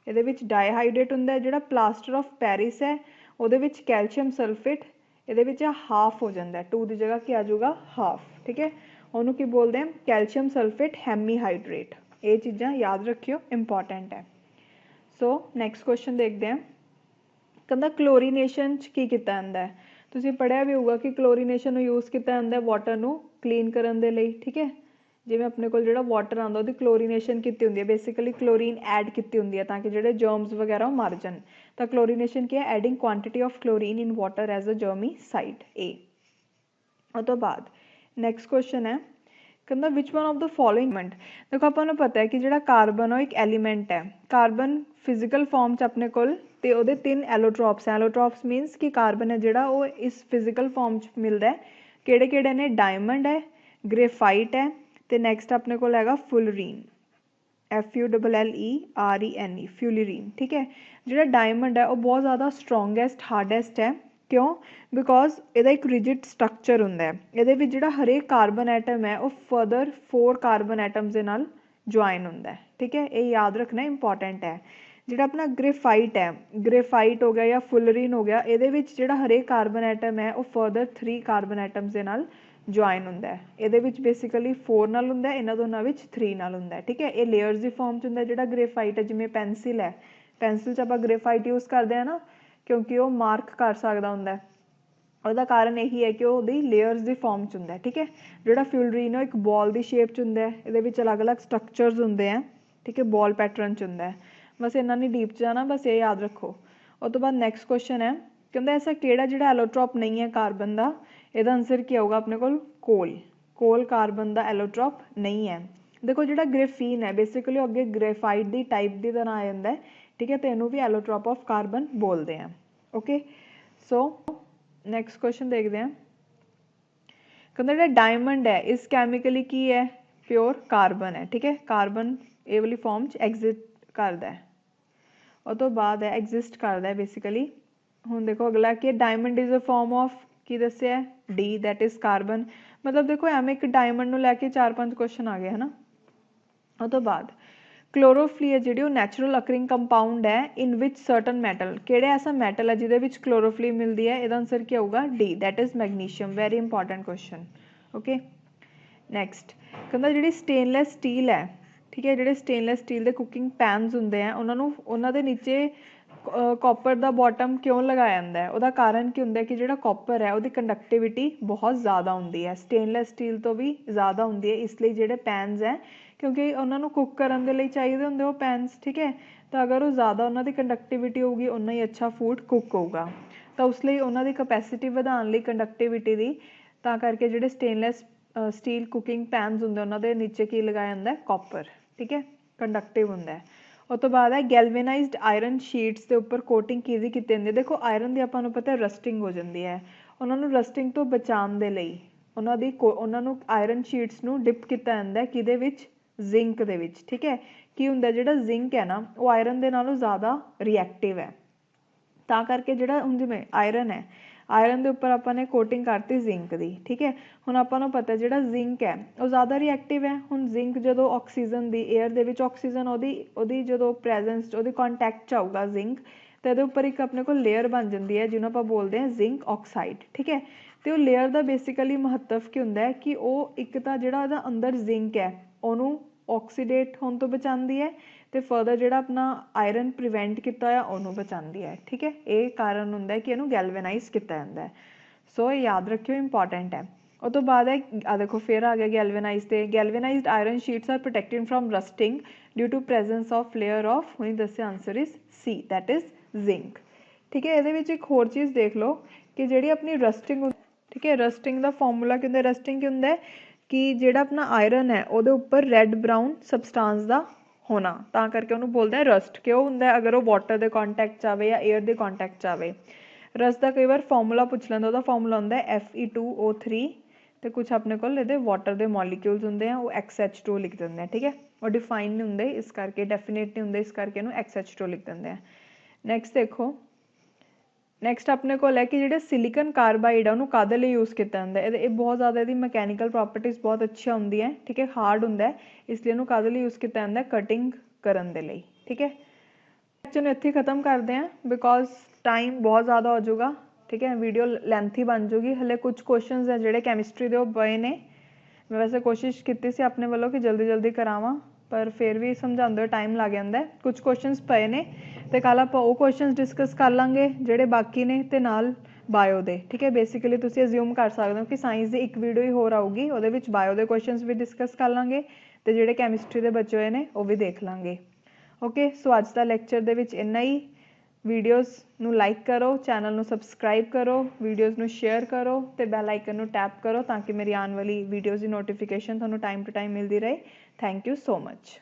ਇਹਦੇ ਵਿੱਚ ਡਾਈਹਾਈਡਰੇਟ ਹੁੰਦਾ ਹੈ। ਜਿਹੜਾ ਪਲਾਸਟਰ ਆਫ ਪੈਰਿਸ ਹੈ ਉਹਦੇ ਵਿੱਚ ਕੈਲਸ਼ੀਅਮ ਸਲਫੇਟ ਇਹਦੇ ਵਿੱਚ ਹਾਫ ਹੋ ਜਾਂਦਾ ਹੈ, 2 ਦੀ ਜਗ੍ਹਾ ਕੀ ਆ ਜਾਊਗਾ ਹਾਫ। ਠੀਕ ਹੈ, ਉਹਨੂੰ ਕੀ ਬੋਲਦੇ ਆ, ਕੈਲਸ਼ੀਅਮ ਸਲਫੇਟ ਹੈਮੀਹਾਈਡਰੇਟ। ਇਹ ਚੀਜ਼ਾਂ ਯਾਦ ਰੱਖਿਓ, ਇੰਪੋਰਟੈਂਟ ਹੈ। ਸੋ ਨੈਕਸਟ ਕੁਐਸਚਨ ਦੇਖਦੇ ਹਾਂ, ਕਹਿੰਦਾ ਕਲੋਰੀਨੇਸ਼ਨ 'ਚ ਕੀ ਕੀਤਾ ਜਾਂਦਾ ਹੈ। ਤੁਸੀਂ ਪੜ੍ਹਿਆ ਵੀ ਹੋਊਗਾ ਕਿ ਕਲੋਰੀਨੇਸ਼ਨ ਨੂੰ ਯੂਜ਼ ਕੀਤਾ ਜਾਂਦਾ ਵਾਟਰ ਨੂੰ ਕਲੀਨ ਕਰਨ ਦੇ ਲਈ। ਠੀਕ ਹੈ, ਜਿਵੇਂ ਆਪਣੇ ਕੋਲ ਜਿਹੜਾ ਵਾਟਰ ਆਉਂਦਾ ਉਹਦੀ ਕਲੋਰੀਨੇਸ਼ਨ ਕੀਤੀ ਹੁੰਦੀ ਹੈ, ਬੇਸਿਕਲੀ ਕਲੋਰੀਨ ਐਡ ਕੀਤੀ ਹੁੰਦੀ ਹੈ ਤਾਂ ਕਿ ਜਿਹੜੇ ਜਰਮਸ ਵਗੈਰਾ ਉਹ ਮਰ ਜਾਣ। ਤਾਂ ਕਲੋਰੀਨੇਸ਼ਨ ਕੀ ਹੈ, adding quantity of chlorine in water as a germicide. A. ਉਹ ਤੋਂ ਬਾਅਦ ਨੈਕਸਟ ਕੁਐਸਚਨ ਹੈ, ਕਹਿੰਦਾ which one of the following element. ਦੇਖੋ ਆਪਾਂ ਨੂੰ ਪਤਾ ਹੈ ਕਿ ਜਿਹੜਾ ਕਾਰਬਨ ਉਹ ਇੱਕ ਐਲੀਮੈਂਟ ਹੈ। ਕਾਰਬਨ ਫਿਜ਼ੀਕਲ ਫਾਰਮ 'ਚ ਆਪਣੇ ਕੋਲ ਤੇ ਉਹਦੇ 3 ਐਲੋਟ੍ਰੋਪਸ ਹੈ। ਐਲੋਟ੍ਰੋਪਸ ਮੀਨਸ ਕਿ ਕਾਰਬਨ ਹੈ ਜਿਹੜਾ ਉਹ ਇਸ ਫਿਜ਼ੀਕਲ ਫਾਰਮ 'ਚ ਮਿਲਦਾ। ਕਿਹੜੇ ਕਿਹੜੇ ਨੇ, ਡਾਇਮੰਡ ਹੈ, ਗ੍ਰੇਫਾਈਟ ਹੈ, ਤੇ ਨੈਕਸਟ ਆਪਣੇ ਕੋਲ ਹੈਗਾ ਫੁਲਰੀਨ, FULLERENE, ਫੁਲਰੀਨ। ਠੀਕ ਹੈ, ਜਿਹੜਾ ਡਾਇਮੰਡ ਹੈ ਉਹ ਬਹੁਤ ਜ਼ਿਆਦਾ ਸਟਰੋਂਗੈਸਟ ਹਾਰਡੈਸਟ ਹੈ। ਕਿਉਂ, ਬਿਕੋਜ਼ ਇਹਦਾ ਇੱਕ ਰਿਜਿਡ ਸਟਰਕਚਰ ਹੁੰਦਾ ਹੈ। ਇਹਦੇ ਵਿੱਚ ਜਿਹੜਾ ਹਰੇਕ ਕਾਰਬਨ ਐਟਮ ਹੈ ਉਹ ਫਰਦਰ 4 ਕਾਰਬਨ ਐਟਮਸ ਦੇ ਨਾਲ ਜੁਆਇਨ ਹੁੰਦਾ ਹੈ। ਠੀਕ ਹੈ, ਇਹ ਯਾਦ ਰੱਖਣਾ ਇੰਪੋਰਟੈਂਟ ਹੈ। ਜਿਹੜਾ ਆਪਣਾ ਗ੍ਰੇਫਾਈਟ ਹੈ, ਗ੍ਰੇਫਾਈਟ ਹੋ ਗਿਆ ਜਾਂ ਫੁਲਰੀਨ ਹੋ ਗਿਆ, ਇਹਦੇ ਵਿੱਚ ਜਿਹੜਾ ਹਰੇਕ ਕਾਰਬਨ ਐਟਮ ਹੈ ਉਹ ਫਰਦਰ 3 ਕਾਰਬਨ ਐਟਮਸ ਦੇ ਨਾਲ ਜੁਆਇਨ ਹੁੰਦਾ ਹੈ। ਇਹਦੇ ਵਿੱਚ ਬੇਸਿਕਲੀ 4 ਨਾਲ ਹੁੰਦਾ, ਇਹਨਾਂ ਦੋਨਾਂ ਵਿੱਚ 3 ਨਾਲ ਹੁੰਦਾ। ਠੀਕ ਹੈ, ਇਹ ਲੇਅਰਸ ਦੀ ਫਾਰਮ 'ਚ ਹੁੰਦਾ। ਜਿਹੜਾ ਗ੍ਰੇਫਾਈਟ ਹੈ, ਜਿਵੇਂ ਪੈਨਸਿਲ ਹੈ, ਪੈਨਸਿਲ 'ਚ ਆਪਾਂ ਗ੍ਰੇਫਾਈਟ ਯੂਜ਼ ਕਰਦੇ ਹਾਂ ਨਾ, ਕਿਉਂਕਿ ਉਹ ਮਾਰਕ ਕਰ ਸਕਦਾ ਹੁੰਦਾ। ਉਹਦਾ ਕਾਰਨ ਇਹੀ ਹੈ ਕਿ ਉਹ ਉਹਦੀ ਲੇਅਰਸ ਦੀ ਫਾਰਮ 'ਚ ਹੁੰਦਾ। ਠੀਕ ਹੈ, ਜਿਹੜਾ ਫਿਲਰੀਨ ਉਹ ਇੱਕ ਬਾਲ ਦੀ ਸ਼ੇਪ 'ਚ ਹੁੰਦਾ। ਇਹਦੇ ਵਿੱਚ ਅਲੱਗ ਅਲੱਗ ਸਟਰਕਚਰਸ ਹੁੰਦੇ ਆ। ਠੀਕ ਹੈ, ਬਾਲ ਪੈਟਰਨ 'ਚ ਹੁੰਦਾ। बस इन्ना नहीं डीप जाना, बस ये याद रखो। उस तो बाद नैक्सट क्वेश्चन है, कहते ऐसा किहड़ा जिहड़ा एलोट्रॉप नहीं है कार्बन का, ਇਹਦਾ आंसर ਕੀ ਆਊਗਾ अपने कोल? कोल। कोल कार्बन का एलोट्रॉप नहीं है। देखो जिहड़ा ग्रेफीन है बेसिकली अगे ग्रेफाइट की टाइप की तरह आ जाता है, ठीक है, तो इनू भी एलोट्रॉप ऑफ कार्बन बोलते हैं। ओके, सो नैक्सट क्वेश्चन देखते हैं। कहते जिहड़ा डायमंड है इस कैमिकली की है? प्योर कार्बन है, ठीक है, कार्बन ये वाली फॉर्म च एग्जिट करता है, और तो बाद है एग्जिस्ट करता है बेसिकली। हुण देखो अगला कि diamond is a form of की दस्सिया है? D, that is carbon. मतलब देखो एवं एक डायमंड नूं लैके 4-5 क्वेश्चन आ गए है ना। और तो बाद क्लोरोफिल है जी नैचुरल अकरिंग कंपाउंड है इन विच सर्टन मैटल, किहड़ा ऐसा मैटल है जिहदे विच क्लोरोफिल मिलती है? इहदा आंसर क्या होगा? D, that is magnesium. Very important question. Okay, next कहता जिहड़ी स्टेनलैस स्टील है, ठीक है, जिहड़े स्टेनलैस स्टील के कुकिंग पैनस हुंदे हैं उन्हां दे नीचे कॉपर का बॉटम क्यों लगाया जाता है? उसका कारण की होंगे कि जो कॉपर है उसकी कंडक्टिविटी बहुत ज़्यादा होंगी है, स्टेनलैस स्टील तो भी ज़्यादा होंगी है, इसलिए जो पैनस है क्योंकि उन्होंने कुक करने के लिए चाहिए होंगे वो पैनस, ठीक है, तो अगर वो ज़्यादा उन्होंने कंडक्टिविटी होगी उन्ना ही अच्छा फूड कुक होगा, तो उसलिए उन्होंने कैपेसिटी बढ़ाने लिए कंडक्टिविटी की, ता करके जो स्टेनलैस स्टील कुकिंग पैनस होंगे उन्होंने नीचे की लगाया जाता है? कॉपर, ठीक है, कंडक्टिव होंगे है। उस तो बाद है गैल्वेनाइज्ड आयरन शीट्स के उपर कोटिंग की जाती है? देखो आयरन की आपां नूं पता है रस्टिंग हो जाती है, उन्होंने रस्टिंग तो बचाने के लिए उन्होंने आयरन शीट्स नूं डिप किया जाता है किहदे विच? जिंक दे विच, ठीक है। की हुंदा जिहड़ा जिंक है ना वो आयरन दे नालों ज़्यादा रिएक्टिव है, ता करके जिहड़ा हुण जिवें आयरन है, आयरन के उपर आपां कोटिंग करती जिंक की, ठीक है। हुण आपां नूं पता जिहड़ा जिंक है वो ज़्यादा रिएक्टिव है। हुण जिंक जो ऑक्सीजन की एयर दे विच ऑक्सीजन ओहदी जो प्रैजेंस ओहदी कॉन्टैक्ट च आऊगा जिंक, तो ये उपर एक अपने को लेयर बन जाती है जिन्होंने आपां बोलते हैं जिंक ऑक्साइड, ठीक है। तो लेयर का बेसिकली महत्व की होंदा है कि वो एक तो जिहड़ा उहदा अंदर जिंक है उन्होंने ऑक्सीडेट होने तो बचाती है, तो फर्दर जो अपना आयरन प्रिवेंट किया उन्होंने बचाती है, ठीक है। ये कारण होंदा है कि इन्हू गैल्वेनाइज किया जाता है। सो याद रखियो, इंपॉर्टेंट है। उस तो बाद है देखो फिर आ गया गैल्वेनाइज से, galvanized iron sheets are protected from rusting due to presence of layer of, हुणी दस्सिया answer is C, that is zinc, ठीक है। ये एक होर चीज़ देख लो कि जी अपनी रस्टिंग, ठीक है, रस्टिंग का फॉर्मूला क्या होंगे? रस्टिंग क्या होंगे कि जोड़ा अपना आयरन है वो उपर रैड ब्राउन सबसटांस का होना, ता करके उन्होंने बोलते हैं रस्ट। क्यों होंगे? अगर वो वाटर के कॉन्टैक्ट आए या एयर के कॉन्टैक्ट आए। रस्ट का कई बार फॉर्मूला पूछ लेंदा, उसका फॉर्मूला होंगे Fe2O3, तो कुछ अपने को वाटर के मॉलीक्यूल्स होंगे हैं वो XH2 लिख देंगे हैं, ठीक है, और डिफाइन नहीं होंगे इस करके, डेफिनेट नहीं होंगे इस करके XH2 लिख देंगे हैं। नैक्सट देखो, नैक्सट अपने को है कि जो सिलिकन कार्बाइड है उन्होंने कादे लिए यूज़ किया जाता है? ये बहुत ज़्यादा यदि मैकेनिकल प्रॉपर्टीज़ बहुत अच्छी होंगी है, ठीक है, हार्ड होंगे है, इसलिए इन्होंने कादे लिए यूज़ किया जाता है? कटिंग करने के लिए, ठीक है। लेक्चर नूं इत्थे खत्म करते हैं बिकॉज टाइम बहुत ज़्यादा हो जाएगा, ठीक है, वीडियो लेंथी बन जाएगी। हले कुछ क्वेश्चन है जोड़े कैमिस्ट्री के पे ने, मैं वैसे कोशिश की सी अपने वालों कि जल्दी जल्दी करावां, पर फिर भी समझाते टाइम लग जाता है। कुछ क्वेश्चन पे ने तो कल आप वो क्वेश्चन डिस्कस कर लाँगे जोड़े बाकी ने, तो नाल बायो दे, ठीक है। बेसिकली तुसीं अज्यूम कर सकते हो कि साइंस की एक वीडियो ही होर आऊगी, वो बायो के क्वेश्चन भी डिस्कस कर लाँगे, तो जोड़े कैमिस्ट्री के बचे हुए हैं वो भी देख लाँगे। ओके, सो अज का लैक्चर दे विच इन्ना ही। वीडियोज़ नू लाइक करो, चैनल नू सबसक्राइब करो, वीडियोज़ नू शेयर करो, तो बैल आइकन नू टैप करो ताकि मेरी आने वाली वीडियोज़ की नोटिफिकेशन थानू टाइम टू टाइम मिलती रहे। Thank you so much.